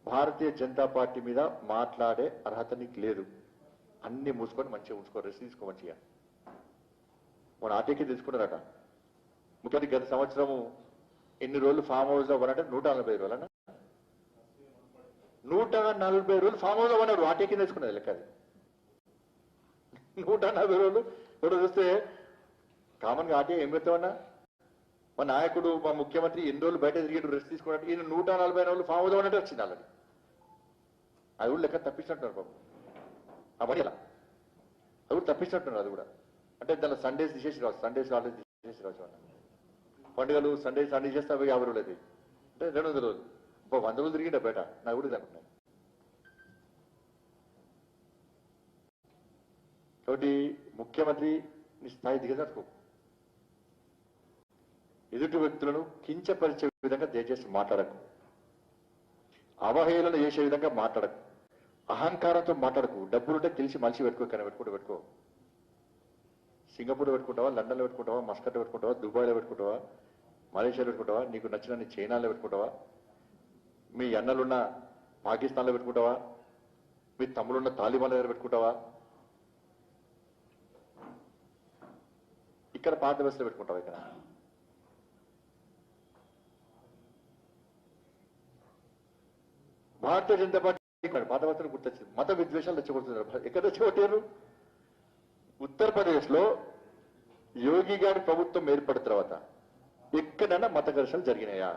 B: భారతీయ జనతా పార్టీ మీద మాట్లాడే అర్హత నీకు లేదు. అన్ని మూసుకొని మంచిగా ఉంచుకో, రెస్ట్ తీసుకో మంచిగా. మన ఆటేకి తీసుకున్నారట ముఖ్యమంత్రి గత సంవత్సరము ఎన్ని రోజులు ఫామ్ హౌస్ లో ఉన్నారంటే 140 రోజులన్నా 140 రోజులు ఫామ్ హౌస్ లో ఉన్నారు. ఆటేకి తీసుకున్నది లెక్క అది. 140 రోజులు ఇప్పుడు చూస్తే కామన్ గా ఆటే ఏం పెడతామన్నా, మా నాయకుడు మా ముఖ్యమంత్రి ఎన్ని రోజులు బయట తిరిగి రెస్ట్ తీసుకున్నట్టు ఈయన 140 రోజులు ఫామ్ హౌస్ ఉన్నట్టు వచ్చింది వాళ్ళని. అది కూడా లెక్క తప్పించినట్టున్నారు బాబు. అవన్నీ ఎలా అది కూడా తప్పించినట్టున్నారు. అది కూడా అంటే దాని సండేస్ తీసేసి రావచ్చు, సండేస్ హాలిడేస్ తీసేసి రావచ్చు అన్న. పండుగలు సండేస్ అన్ని చేస్తే అవి 50 రోజులు అవుతాయి అంటే 200 రోజులు 100 రోజులు తిరిగిండే బయట. నాకు కూడా అనుకున్నాను. కాబట్టి ముఖ్యమంత్రి నీ స్థాయి దిగజారుకో. ఎదుటి వ్యక్తులను కించపరిచే విధంగా దయచేసి మాట్లాడకు, అవహేళన చేసే విధంగా మాట్లాడకు, అహంకారంతో మాట్లాడకు. డబ్బులుంటే తెలిసి మనిషి పెట్టుకో, కానీ పెట్టుకో. సింగపూర్ పెట్టుకుంటావా, లండన్లో పెట్టుకుంటావా, మస్కట్లో పెట్టుకుంటావా, దుబాయ్లో పెట్టుకుంటావా, మలేషియాలో పెట్టుకుంటావా, నీకు నచ్చిన చైనాలో పెట్టుకుంటావా, మీ అన్నలున్న పాకిస్తాన్లో పెట్టుకుంటావా, మీ తమ్ముడున్న తాలిబాన్ దగ్గర పెట్టుకుంటావా, ఇక్కడ పాత వ్యవస్థలో పెట్టుకుంటావా? ఇక్కడ భారతీయ జనతా పార్టీ పాత వ్యవస్థను గుర్తొచ్చింది. మత విద్వేషాలు రెచ్చగొడుతున్నారు. ఎక్కడ రెచ్చగొట్టారు? ఉత్తరప్రదేశ్ లో యోగి గారి ప్రభుత్వం ఏర్పడిన తర్వాత ఎక్కడైనా మత ఘర్షణలు జరిగినాయా?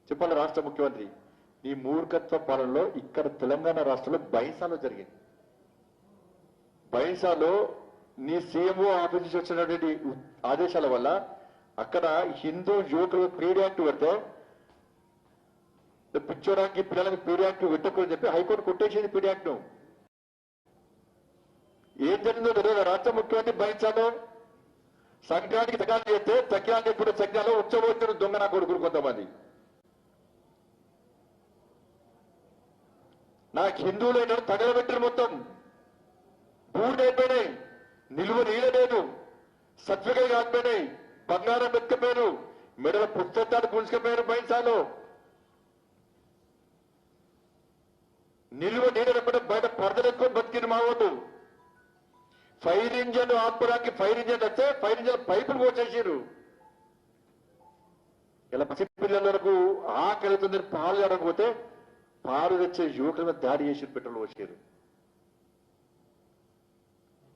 B: చెప్పాలి రాష్ట్ర ముఖ్యమంత్రి. నీ మూర్ఖత్వ పాలనలో ఇక్కడ తెలంగాణ రాష్ట్రంలో బైంసాలో జరిగింది. బైంసాలో నీ సీఎంఓ ఆఫీస్ నుంచి వచ్చినటువంటి ఆదేశాల వల్ల అక్కడ హిందూ యువకులు పీడీ యాక్ట్ పెడితే పిచ్చోడానికి పిల్లలకి పీడీ యాక్ట్ పెట్టకూడదని చెప్పి హైకోర్టు కొట్టేసింది పీడీ యాక్ట్ ను. ఏం జరిగిందో తెలియదు. రాష్ట్ర ముఖ్యమంత్రి బైంసాలో సంఘానికి సగాలు చేస్తే సఖ్యాన్ని ఇప్పుడు సఖ్యాలో ఉచ్చబోతున్న దొంగ నా కొడుకులు కొంతమంది. నాకు హిందువులైన తగలబెట్టారు, మొత్తం బూడిదైపోయినాయి, నిలువ నీడలేదు, సత్వికలు కాకపోయినాయి, బంగారం ఎత్తుకపోయారు, మెడల పుస్తకాలు గుంజుకపోయారు. బైంసాలో నిలువ నీడలేకపోతే బయట పరదలెత్తుకొని బతికిన మా వాళ్ళు. ఫైర్ ఇంజన్ ఆపుకోవడానికి ఫైర్ ఇంజన్ వస్తే ఫైర్ ఇంజన్ పైపులు పోసేసారు. ఇలా పసిపిల్లలకు ఆకలితుందని పాలు జరగకపోతే పాలు తెచ్చే యువకుల మీద దాడి చేసి పెట్రోల్ వచ్చారు.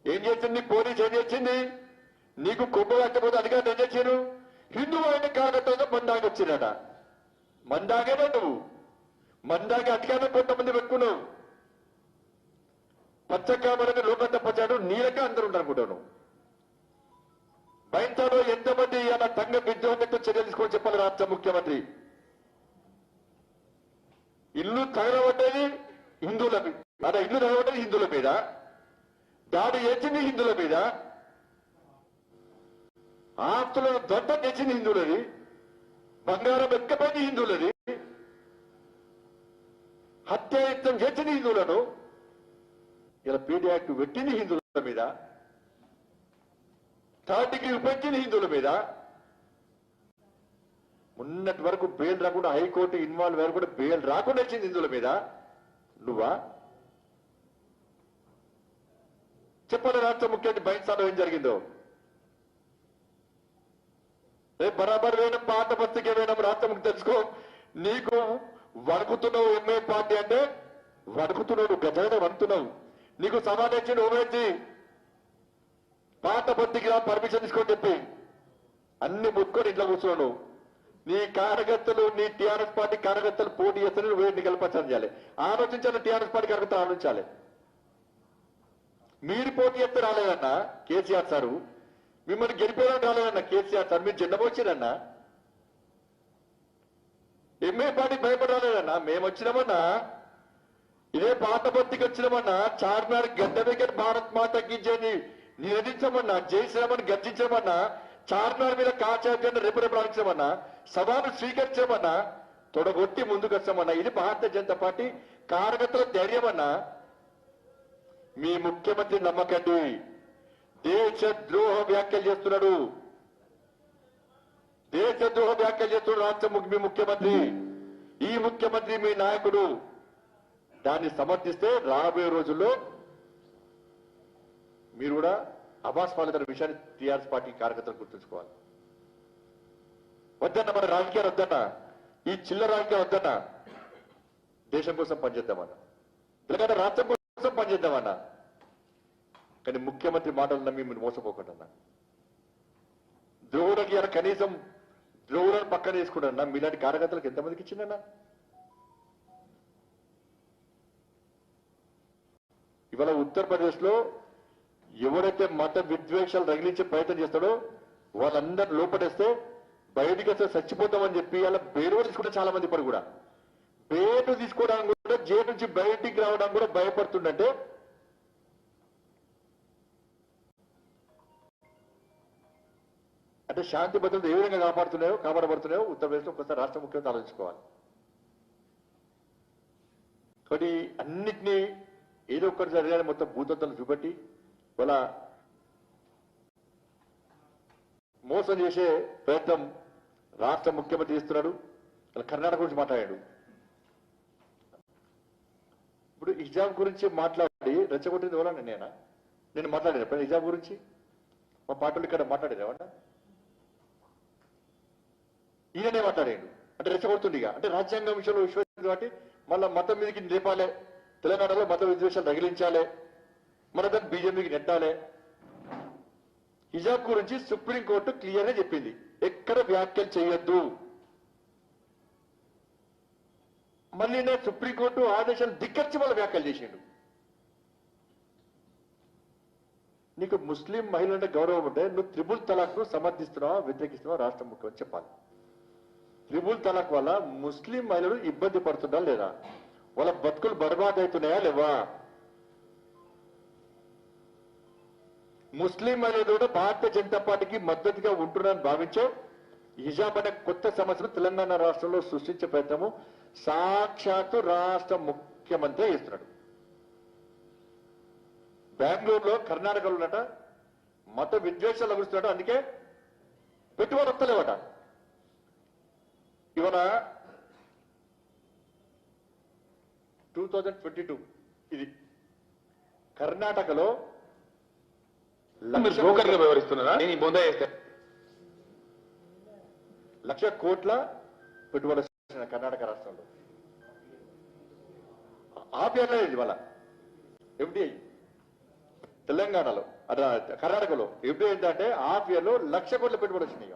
B: ఏం చేసింది పోలీసు? ఏం చేసింది? నీకు కొబ్బరి కట్టకపోతే అధికారులు ఏం చేశారు? హిందూ అయిన కారణంతో మందాగి వచ్చిందట. మందాగేనా నువ్వు? మందాగి అధికారులు కొంతమంది పెట్టుకున్నావు. పచ్చకామలని లోకంతా పచ్చాడు, నీలక అందరూ ఉంటారనుకుంటాను. బైంసాలో ఎంతమంది అలా తంగ విద్రోహంతో చర్యలు తీసుకొని చెప్పాలి రాష్ట్ర ముఖ్యమంత్రి. ఇల్లు తగలబడ్డది హిందువుల మీద, అలా ఇల్లు తగలబడ్డది హిందువుల మీద, దాడి చేసింది హిందువుల మీద, ఆస్తులను దొడ్డ తెచ్చింది హిందువులది, బంగారం ఎక్కపోయింది హిందువులది, హత్యాయత్నం చేసింది హిందువులను. ఇలా పీడీ యాక్ట్ పెట్టింది హిందువుల మీద, థర్డ్ డిగ్రీ ఉపయోగించింది హిందువుల మీద. మొన్నటి వరకు బెయిల్ రాకుండా హైకోర్టు ఇన్వాల్వ్ అయ్యారు కూడా బెయిల్ రాకుండా వచ్చింది హిందువుల మీద. నువ్వా? చెప్పాలి రాష్ట్ర ముఖ్యమంత్రి బైంసాలో ఏం జరిగిందో. రేపు బరాబర్ వేయడం, పాత బస్తీకే వేయడం. రాష్ట్ర ముఖ్య తెలుసుకో. నీకు వణుకుతున్నావు ఎంఏ పార్టీ అంటే, వణుకుతున్నావు, గజగజ వణుకుతున్నావు. నీకు సమాధానం ఇచ్చింది ఓవేసి పాత బస్తీకి పర్మిషన్ తీసుకొని చెప్పి అన్ని ముట్టుకొని ఇంట్లో కూర్చున్నాను. నీ కార్యకర్తలు, నీ టీఆర్ఎస్ పార్టీ కార్యకర్తలు పోటీ చేస్తే నువ్వు ఎన్నికల ప్రచారం చేయాలి. ఆలోచించాలి, టీఆర్ఎస్ పార్టీ కార్యకర్తలు ఆలోచించాలి. మీరు పోటీ చేస్తే రాలేదన్నా కేసీఆర్ సారు, మిమ్మల్ని గెలిపేయడానికి రాలేదన్నా కేసీఆర్ సార్, మీరు జెండా వచ్చిరన్నా. ఎంఏ పార్టీ భయపడాలేదన్నా, మేము వచ్చినామన్నా, ఇదే పాత బతికి వచ్చినామన్నా, చార్మినార్ గడ్డ దగ్గర భారత్ మాతకి జైని నినదించమన్నా, జై శ్రీరామని గర్జించమన్నా, చార్మినార్ మీద కాచార్యాన్ని రేపు రాయించమన్నా, సభను స్వీకరించమన్నా, తొడగొట్టి ముందుకు వచ్చామన్నా. ఇది భారతీయ జనతా పార్టీ కార్యకర్తల ధైర్యం అన్నా. మీ ముఖ్యమంత్రి నమ్మకండి, దేశద్రోహ వ్యాఖ్యలు చేస్తున్నాడు, దేశద్రోహ వ్యాఖ్యలు చేస్తున్నాడు రాష్ట్ర మీ ముఖ్యమంత్రి. ఈ ముఖ్యమంత్రి మీ నాయకుడు. దాన్ని సమర్థిస్తే రాబోయే రోజుల్లో మీరు కూడా అబాస్ పాలితున్న విషయాన్ని టీఆర్ఎస్ పార్టీ కార్యకర్తలు గుర్తుంచుకోవాలి. వద్దన్న మన రాజకీయాలు వద్దన్న, ఈ చిల్లర రాజకీయాలు వద్దన్న, దేశం కోసం పనిచేద్దామన్నా, తెలంగాణ రాష్ట్రం కోసం పనిచేద్దామన్నా. కానీ ముఖ్యమంత్రి మాటలు నమ్మి మీరు మోసపోకుండా, ద్రోహులకి కనీసం ద్రోహులను పక్కన వేసుకుంటారన్నా. మీలాంటి కార్యకర్తలకు ఎంతమందికి ఇచ్చిందన్నా? ఇవాళ ఉత్తరప్రదేశ్ లో ఎవరైతే మత విద్వేషాలు రగిలించే ప్రయత్నం చేస్తాడో వాళ్ళందరూ లోపడేస్తే బయటికి వస్తే చచ్చిపోతామని చెప్పి అలా బెయిల్ తీసుకుంటే చాలా మంది ఇప్పుడు కూడా బెయిల్ తీసుకోవడానికి కూడా జైలు నుంచి బయటికి రావడానికి కూడా భయపడుతుందంటే అంటే శాంతి భద్రత ఏ విధంగా కాపాడబడుతున్నాయో ఉత్తరప్రదేశ్లో ఒకసారి రాష్ట్ర ముఖ్యమంత్రి ఆలోచించుకోవాలి. కాబట్టి అన్నిటినీ ఏదో ఒక్కటి జరిగానే మొత్తం భూతత్వాలు చూపెట్టి వాళ్ళ మోసం చేసే ప్రయత్నం రాష్ట్ర ముఖ్యమంత్రి చేస్తున్నాడు. అలా కర్ణాటక గురించి మాట్లాడాడు. ఇప్పుడు హిజాబ్ గురించి మాట్లాడి రెచ్చగొట్టింది ఎవరన్నా? నేను మాట్లాడాను ఎప్పుడైనా హిజాబ్ గురించి? మా పార్టీలు ఇక్కడ మాట్లాడారు ఏమన్నా? ఈయననే మాట్లాడాడు. అంటే రెచ్చగొడుతుందిగా, అంటే రాజ్యాంగం విషయంలో విశ్వసించింది కాబట్టి మళ్ళా మతం మీదకి లేపాలే, తెలంగాణలో మత విద్వేషాలు రగిలించాలి, మన దాన్ని బీజేపీకి నెట్టాలి. హిజాబ్ గురించి సుప్రీంకోర్టు క్లియర్ గా చెప్పింది, ఎక్కడ వ్యాఖ్యలు చేయొద్దు. మళ్ళీ నేను సుప్రీంకోర్టు ఆదేశాలు ధిక్కరించి వాళ్ళ వ్యాఖ్యలు చేసిండు. నీకు ముస్లిం మహిళలంటే గౌరవం ఉంటే నువ్వు త్రిబుల్ తలాక్ ను సమర్థిస్తున్నావా వ్యతిరేకిస్తున్నావా రాష్ట్ర ముఖ్యమంత్రి చెప్పాలి. త్రిబుల్ తలాక్ వల్ల ముస్లిం మహిళలు ఇబ్బంది పడుతున్నా లేదా? వాళ్ళ బతుకులు బర్బాద్ అవుతున్నాయా లేవా? ముస్లిం మహిళలు కూడా భారతీయ జనతా పార్టీకి మద్దతుగా ఉంటున్నారని భావించే హిజాబ్ అనే కొత్త సమస్యను తెలంగాణ రాష్ట్రంలో సృష్టించే ప్రయత్నము సాక్షాత్తు రాష్ట్ర ముఖ్యమంత్రి చేస్తున్నాడు. బెంగళూరులో, కర్ణాటకలో ఉన్నట మత విద్వేషాలు లభిస్తున్నాడు. అందుకే పెట్టుబడి వస్తలేవట. ఇవాళ 2022 ఇది కర్ణాటకలో
E: బ్రోకర్గా వ్యవహరిస్తున్నారా? నేను బొందా చేస్తే
B: 1,00,000 కోట్ల పెట్టుబడి వస్తున్న కర్ణాటక రాష్ట్రంలో. ఆపేయలేదు ఇవాళ ఎఫ్డిఐ. తెలంగాణలో కర్ణాటకలో ఎఫ్డిఐ ఏంటంటే హాఫ్ ఇయర్ లో 1,00,000 కోట్ల పెట్టుబడి వచ్చినాయి.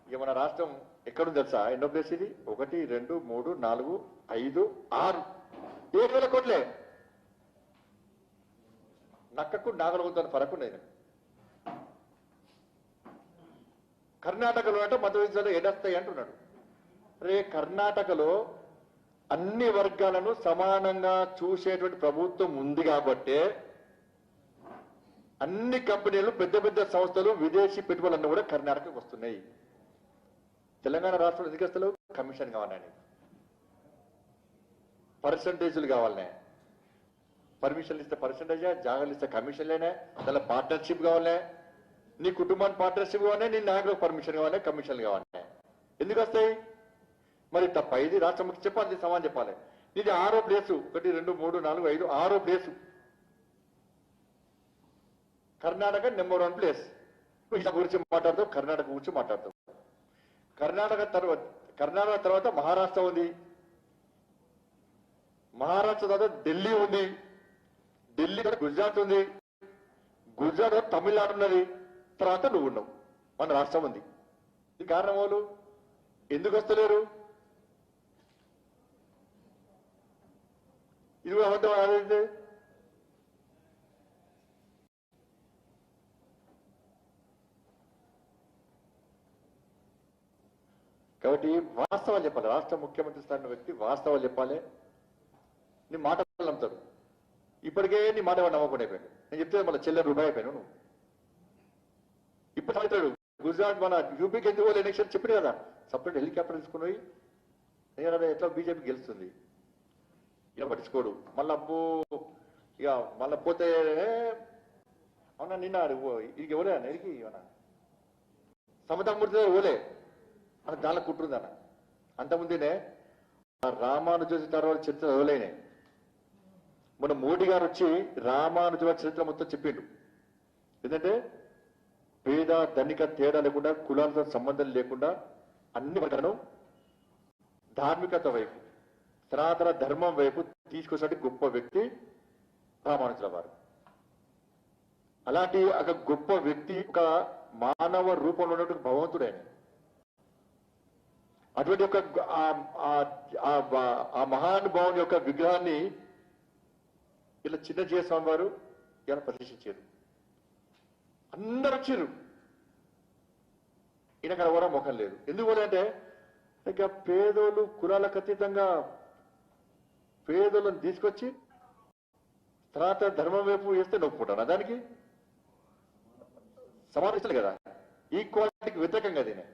B: ఇక మన రాష్ట్రం ఎక్కడుంది తెలుసా? ఎన్నో ప్లేస్ ఇది? 1, 2, 3, 4, 5, 6 7,000 కోట్లే. నక్కకు నాగలవుతాను ఫరక్ ఉండేది. కర్ణాటకలో అంటే మత విద్యలో ఎడస్తాయి అంటున్నాడు. రే కర్ణాటకలో అన్ని వర్గాలను సమానంగా చూసేటువంటి ప్రభుత్వం ఉంది కాబట్టే అన్ని కంపెనీలు, పెద్ద పెద్ద సంస్థలు, విదేశీ పెట్టుబడులన్నీ కూడా కర్ణాటకకు వస్తున్నాయి. తెలంగాణ రాష్ట్రంలో ఎందుకు వస్తలేవు? కమిషన్ కావాలని, పర్సంటేజీలు కావాలనే. పర్మిషన్లు ఇస్తే పర్సంటేజా, జాగాలు ఇస్తే కమిషన్లేనే, దానిలో పార్ట్నర్షిప్ కావాలనే, నీ కుటుంబానికి పార్ట్నర్షిప్ కావాలనే, నీ నాయకులకు పర్మిషన్ కావాలనే, కమిషన్లు కావాలనే. ఎందుకు వస్తాయి? మరి తప్ప ఇది రాష్ట్ర ముఖ్య చెప్పాలి, సమానం చెప్పాలి. ఇది 6వ ప్లేసు. 1, 2, 3, 4, 5 6వ ప్లేసు. Karnataka number 1 place. గురించి మాట్లాడతాం, కర్ణాటక గురించి మాట్లాడతాం. కర్ణాటక తర్వాత మహారాష్ట్ర ఉంది, మహారాష్ట్ర తర్వాత ఢిల్లీ ఉంది, ఢిల్లీ గుజరాత్ ఉంది, గుజరాత్ తమిళనాడు ఉన్నది, తర్వాత నువ్వు ఉన్నావు. మన రాష్ట్రం ఉంది. దీనికి కారణం వాళ్ళు ఎందుకు వస్తలేరు? ఇది కూడా అబద్ధం ఆలోచిస్తే కాబట్టి వాస్తవాలు చెప్పాలి. రాష్ట్ర ముఖ్యమంత్రి స్థాయి వ్యక్తి వాస్తవాలు చెప్పాలి. నీ మాటలు నమ్ముతాడు. ఇప్పటికే నీ మాట నమ్మకుండా అయిపోయాడు. నేను చెప్తే మళ్ళీ చెల్లె రూపాయి అయిపోయాను నువ్వు. ఇప్పుడు అవుతాడు గుజరాత్ మన యూపీకి ఎందుకు ఎలక్షన్ చెప్పిన కదా, సపరేట్ హెలికాప్టర్ తీసుకుని పోయి ఎట్లా బీజేపీ గెలుస్తుంది. ఇక పట్టించుకోడు. మళ్ళీ అబ్బో ఇక మళ్ళీ పోతే అవునా నిన్న ఇది ఎవరే నెరికి ఇవనా సమతామూర్తి ఓలే అని దానిలో కుట్రుందన్న. అంతకుముందేనే రామానుజ తర్వాత చరిత్ర ఎవరైనా మన మోడీ గారు వచ్చి రామానుజ చరిత్ర మొత్తం చెప్పిండు. ఎందుకంటే పేద ధనిక తేడా లేకుండా కులాలతో సంబంధం లేకుండా అన్ని వర్గాలను ధార్మికత వైపు సనాతన ధర్మం వైపు తీసుకొచ్చినట్టు గొప్ప వ్యక్తి రామానుజుల వారు. అలాంటి ఒక గొప్ప వ్యక్తి ఒక మానవ రూపంలో ఉన్నటువంటి భగవంతుడు ఆయన. అటువంటి ఒక ఆ మహానుభావుని యొక్క విగ్రహాన్ని ఇలా చిన్నజీయ స్వామి వారు ఇలా ప్రదర్శించారు. అందరూ వచ్చారు. ఈయనకు ఎవరో ముఖం లేదు. ఎందుకు అంటే ఇక పేదోళ్ళు కులాలకు అతీతంగా పేదోళ్ళని తీసుకొచ్చి తర్వాత ధర్మం వైపు వేస్తే నొప్పుకుంటాను. దానికి సమావేశాలు కదా, ఈక్వాలిటీకి వ్యతిరేకంగా దీని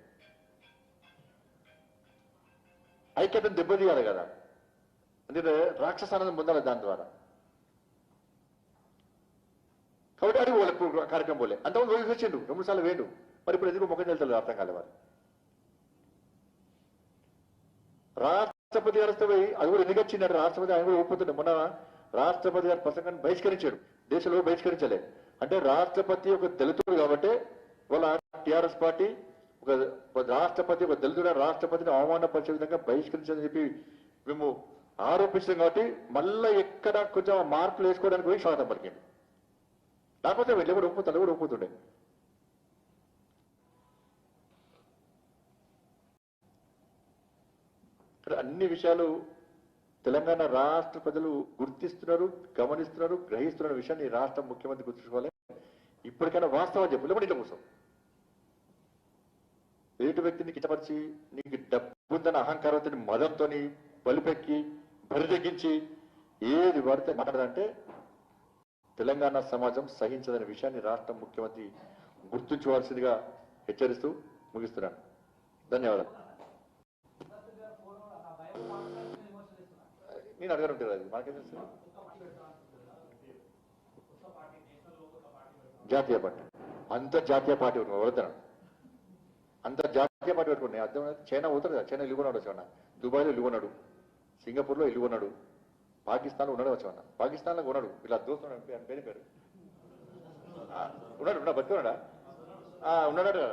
B: ఐక్యతను దెబ్బతీయాలి కదా. అందుకే రాక్షసానందం పొందాలి దాని ద్వారా. కాబట్టి అది పోలే కార్యక్రమం పోలే. అంతకుముందు రోజు వచ్చిండు 2 సార్లు వేయండు. మరి ఇప్పుడు ఎందుకు ముఖం తెలుసు అర్థం కాలే వారు. రాష్ట్రపతి గారు వస్తే పోయి అది కూడా ఎందుకు వచ్చిందంటే రాష్ట్రపతి ఆయన కూడా ఒప్పుతుండే. మొన్న రాష్ట్రపతి గారి ప్రసంగాన్ని బహిష్కరించాడు. దేశంలో బహిష్కరించలే. అంటే రాష్ట్రపతి ఒక దళితుడు కాబట్టి వాళ్ళ టిఆర్ఎస్ పార్టీ ఒక రాష్ట్రపతి ఒక దళితుడు రాష్ట్రపతిని అవమానపరిచే విధంగా బహిష్కరించాలని చెప్పి మేము ఆరోపిస్తాం. కాబట్టి మళ్ళీ ఎక్కడ కొంచెం మార్పులు వేసుకోవడానికి పోయి స్వాగతం పలికింది. లేకపోతే వెళ్ళి కూడా ఒప్పుతుండే. అన్ని విషయాలు తెలంగాణ రాష్ట్ర ప్రజలు గుర్తిస్తున్నారు, గమనిస్తున్నారు, గ్రహిస్తున్న విషయాన్ని రాష్ట్ర ముఖ్యమంత్రి గుర్తుంచుకోవాలి. ఇప్పటికైనా వాస్తవం చెప్పు. లేకపోతే ఇంట్లో కూర్చో. ఎదుటి వ్యక్తిని కించపరిచి నీకు డబ్బుందని అహంకారంతో మదంతో బలిపెక్కి బరిదెగ్గించి ఏది పడితే మాట్లాడదంటే తెలంగాణ సమాజం సహించదనే విషయాన్ని రాష్ట్ర ముఖ్యమంత్రి గుర్తుంచుకోవాల్సిందిగా హెచ్చరిస్తూ ముగిస్తున్నాను. ధన్యవాదాలు. నేను అడగారు ఉంటారు అది మనకేం తెలుసు. జాతీయ పార్టీ అంతర్జాతీయ పార్టీ వదులుతున్నాను. అంతర్జాతీయ పార్టీ పెట్టుకుని అర్థం చైనా పోతారు కదా. చైనా ఇల్లుకున్నాడు వచ్చామన్నా, దుబాయ్లో ఇల్లుకున్నాడు, సింగపూర్లో ఇల్లుకున్నాడు, పాకిస్తాన్లో ఉన్నాడు వచ్చామన్నా. పాకిస్తాన్లో ఉన్నాడు ఇలా దోస్తున్నాడు పేరు ఉన్నాడు బతుకున్నాడా ఉన్నాడు కదా.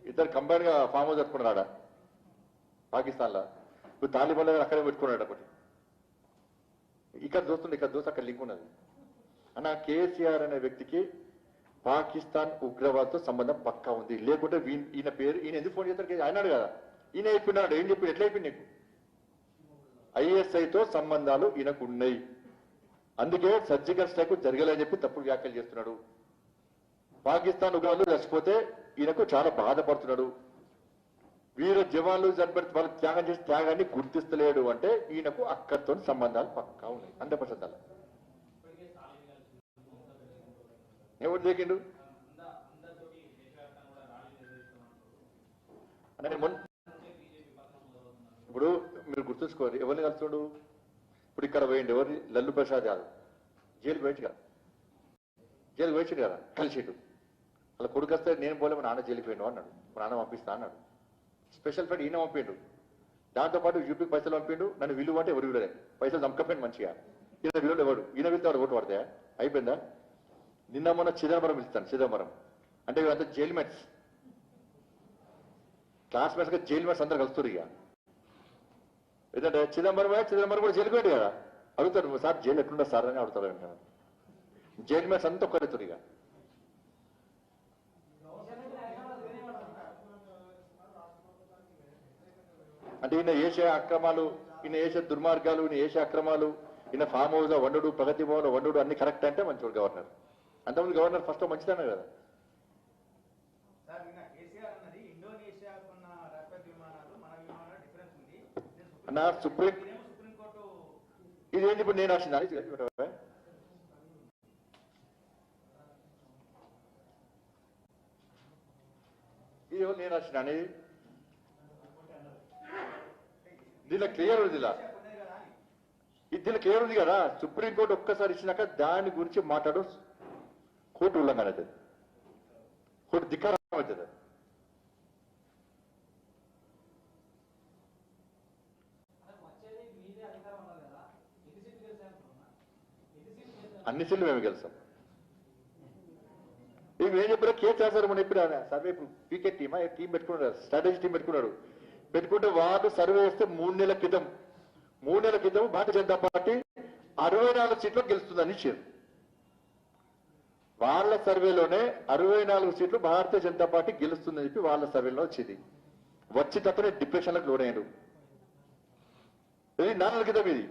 B: ఇద్దరు కంబైన్ గా ఫామ్ హౌస్ పెట్టుకున్నాడా పాకిస్తాన్లో. ఇప్పుడు తాలిబాన్ అక్కడే పెట్టుకున్నాడు. ఒకటి ఇక్కడ దోస్తు అక్కడ లింక్ ఉన్నది అన్న. కేసీఆర్ అనే వ్యక్తికి పాకిస్తాన్ ఉగ్రవాదంతో సంబంధం పక్కా ఉంది. లేకుంటే ఈయన పేరు ఈయన ఎందుకు ఫోన్ చేస్తారు అన్నాడు కదా. ఈయన చెప్పినాడు. ఏం చెప్పి ఎట్లా అయిపోయింది నీకు? ఐఎస్ఐతో సంబంధాలు ఈయనకు ఉన్నాయి. అందుకే సర్జికల్ స్ట్రైక్ జరగలేని చెప్పి తప్పుడు వ్యాఖ్యలు చేస్తున్నాడు. పాకిస్తాన్ ఉగ్రవాదులు చచ్చిపోతే ఈయనకు చాలా బాధపడుతున్నాడు. వీర జవాన్లు చనిపెడితే వాళ్ళు త్యాగం చేసి త్యాగాన్ని గుర్తిస్తలేడు. అంటే ఈయనకు అక్కడితో సంబంధాలు పక్కా ఉన్నాయి 100%. ఎవరు దిగిండు అంటే ఇప్పుడు మీరు గుర్తుంచుకోవాలి. ఎవరిని కలుస్తాడు? ఇప్పుడు ఇక్కడ పోయింది ఎవరి లల్లు ప్రసాద్ యాదవ్ జైలు పోయింది కదా. జైలు పోయించాడు కదా, కలిసిడు. అలా కొడుకు వస్తే నేను పోలే మా నాన్న జైలుకి పోయిండు అన్నాడు. మా నాన్న పంపిస్తా అన్నాడు. స్పెషల్ ఫ్లైట్ ఈయన పంపిండు. దాంతోపాటు యూపీకి పైసలు పంపిండు. నన్ను విలువ అంటే ఎవరు విలువలే. పైసలు చంపకపోయింది మంచిగా. ఈయన విలువలు ఎవడు? ఈయన వెళ్తే వాడు ఓటు పడతాయా? అయిపోయిందా? నిన్న మొన్న చిదంబరం పిలుస్తాను. చిదంబరం అంటే వీళ్ళంతా జైల్ మేట్స్, క్లాస్మేట్స్ గా జైల్ మేట్స్ అందరు కలుస్తారు. ఇక ఎందుకంటే చిదంబరం కూడా జైలుకి పోయాడు కదా. అడుగుతారు సార్ జైలు ఎట్లుండదు సార్ అని అడుగుతారు. జైల్ మేట్స్ అంతా ఒక్కరుతారు. ఇక అంటే ఈయన చేసే అక్రమాలు, ఈయన చేసే దుర్మార్గాలు, ఈయన చేసే అక్రమాలు, ఈయన ఫామ్ హౌస్ లో వండుడు, ప్రగతి భవన్ వండుడు అన్ని కరెక్ట్ అంటే మంచివాడు గవర్నర్. అంతకుముందు గవర్నర్ ఫస్ట్ మంచిదనే కదా.
G: సార్ నిన్న కేసీఆర్ అన్నది ఇండోనేషియా కొన్న రాఫెల్ విమానాలు మన విమానాలు డిఫరెన్స్ ఉంది.
B: అన్న
G: సుప్రీంకోర్టు
B: ఇదేంటి ఇప్పుడు నేను వచ్చిందా ఇది నేను వచ్చిన అనేది దీనిలో క్లియర్ ఉంది, దీనిలో క్లియర్ ఉంది కదా. సుప్రీంకోర్టు ఒక్కసారి ఇచ్చినాక దాని గురించి మాట్లాడు కోర్టు ఉల్లంఘన అవుతుంది, కోర్టు ధిక్కారం అవుతుంది. అన్ని సీట్లు మేము గెలుస్తాం. ఇవి ఏం చెప్పారో కేసు చేస్తారు మనం చెప్పిన సర్వే పీకే టీమా టీం పెట్టుకున్నారు, స్ట్రాటజీ టీం పెట్టుకున్నారు. పెట్టుకుంటే వాళ్ళు సర్వే చేస్తే 3 నెలల క్రితం భారతీయ జనతా పార్టీ 64 సీట్లు గెలుస్తుందని ఇచ్చారు. వాళ్ళ సర్వేలోనే 64 సీట్లు భారతీయ జనతా పార్టీ గెలుస్తుందని చెప్పి వాళ్ళ సర్వేలో వచ్చింది. వచ్చి తప్పనే డిప్రెషన్లకు లోనయ్యారు. ఇది 4 నెలల క్రితం ఇది.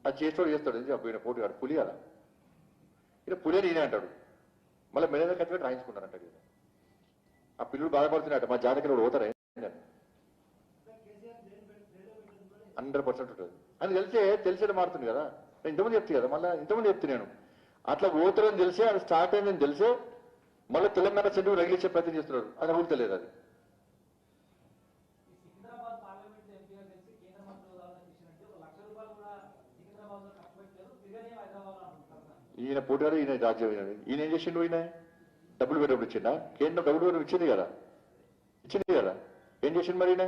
B: అది చేస్తాడు ఈయన పోటీ కాడు పులి కదా, ఈయన పులి అని ఈయన అంటాడు. మళ్ళీ మేనేజర్ కట్టి రాయించుకుంటారంట. ఆ పిల్లలు బాధపడుతున్నాడు, మా జాతకలు పోతారా 100% ఉంటుంది అని తెలిసేది మారుతుంది కదా. నేను ఇంతమంది చెప్తే కదా, మళ్ళీ ఇంతమంది చెప్తున్నాను అట్లా పోతారని తెలిసే అది స్టార్ట్ అయిందని తెలిసే మళ్ళీ తెలంగాణ సెంటర్ రగిలించే ప్రయత్నం చేస్తున్నారు. అది ఊరుతలేదు. అది ఈయన పోటీగాడు, ఈయన రాజ్యం. ఈయన ఏం చేసిండు? ఈయన డబ్బులు బెడ్రూమ్ ఇచ్చిండా? కేంద్రం డబ్బులు బెడ్రూమ్ ఇచ్చింది కదా. ఏం చేసిండు మరి ఈయన?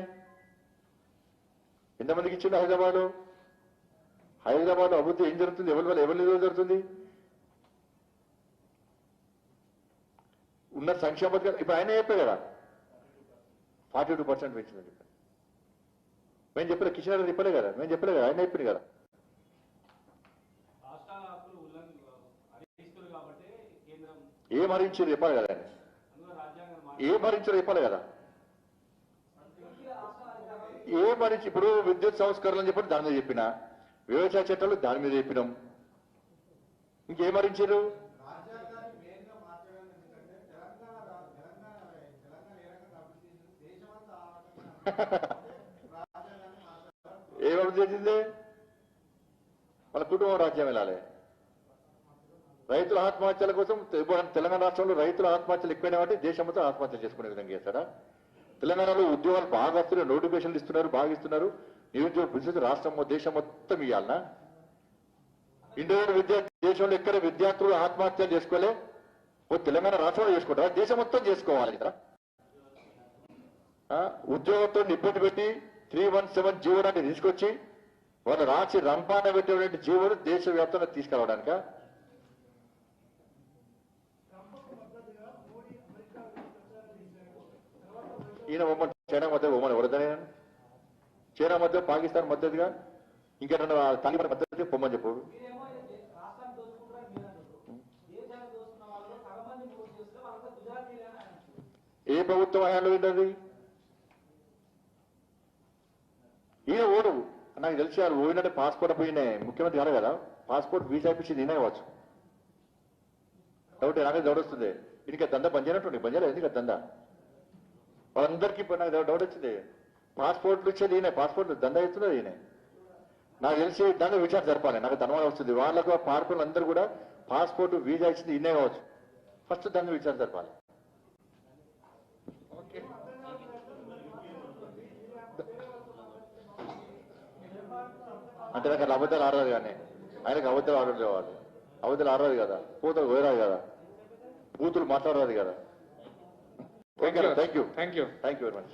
B: ఎంతమందికి ఇచ్చిండు? హైదరాబాద్ అభివృద్ధి ఏం జరుగుతుంది? ఎవరి నిధులు జరుగుతుంది? ఉన్న సంక్షేమ పథకాలు ఇప్పుడు ఆయన చెప్పే కదా 42% పెంచిందని చెప్పారు. మేము చెప్పలే, కిషన్ రెడ్డి చెప్పలే కదా, మేము చెప్పలే కదా, ఆయన చెప్పింది కదా. ఏం హరించారు చెప్పాలి కదా, ఆయన ఏం హరించారు చెప్పాలి కదా. ఏం హరించి ఇప్పుడు విద్యుత్ సంస్కరణలు అని చెప్పి దాని మీద చెప్పిన, వ్యవసాయ చట్టాలు దాని మీద చెప్పినాం. ఇంకేం హరించారు? ఏం అభివృద్ధి చేసింది? మన కుటుంబం రాజ్యం వెళ్ళాలి. రైతుల ఆత్మహత్యల కోసం తెలంగాణ రాష్ట్రంలో రైతుల ఆత్మహత్యలు ఎక్కువైనా కాబట్టి దేశం మొత్తం ఆత్మహత్యలు చేసుకునే విధంగా చేస్తారా? తెలంగాణలో ఉద్యోగాలు బాగా వస్తున్నాయి, నోటిఫికేషన్లు ఇస్తున్నారు, బాగా ఇస్తున్నారు. నిరుద్యోగ పరిస్థితి రాష్ట్రం దేశం మొత్తం ఇవ్వాలనా? ఇంటర్మీడియట్ దేశంలో ఎక్కడ విద్యార్థులు ఆత్మహత్యలు చేసుకోలే, ఓ తెలంగాణ రాష్ట్రంలో చేసుకుంటారా? దేశం మొత్తం చేసుకోవాలి కదా. ఉద్యోగంతో ఇబ్బంది పెట్టి 317 జీవో అంటే తీసుకొచ్చి వాళ్ళు రాసి రంపాన పెట్టేటువంటి జీవోలు దేశవ్యాప్తంగా తీసుకురావడానిక? ఈయన చైనా మధ్య వరదనే, చైనా మధ్య పాకిస్తాన్ మద్దతుగా ఇంకేటన్నా తాలిబాన్ మద్దతు పొమ్మని చెప్పు. ఏ ప్రభుత్వం హయాంలో ఉండదు? ఈయన ఓడు నాకు తెలిసి వాళ్ళు పోయినట్టే పాస్పోర్ట్ పోయినాయి, ముఖ్యమంత్రి కాదు కదా, పాస్పోర్ట్ వీసా ఇప్పించింది ఈయన కావచ్చు. డౌట్ నాకే డౌట్ వస్తుంది. ఇంకా దందా బంద్ చేయనట్టు బంద్ చేయలేదు ఎందుకు దందా? వాళ్ళందరికీ నాకు డౌట్ వచ్చింది. పాస్పోర్ట్లు ఇచ్చేది ఈయన, పాస్పోర్ట్లు దందా ఇస్తున్నది ఈయన. నాకు తెలిసి దాని విచారణ జరపాలి. నాకు ధన్యవాదం వస్తుంది. వాళ్ళకు పార్పులు అందరూ కూడా పాస్పోర్ట్ వీసా ఇచ్చింది ఈయనే కావచ్చు. ఫస్ట్ దాన్ని విచారణ జరపాలి. అంటే నాకు అట్లా అబద్ధాలు ఆడరాదు కానీ ఆయనకు అబద్ధాలు ఆడలేదు. అబద్ధాలు ఆడరాదు కదా, పూతలు పోయరాదు కదా, బూతులు మాట్లాడరాదు కదా. Thank you very much.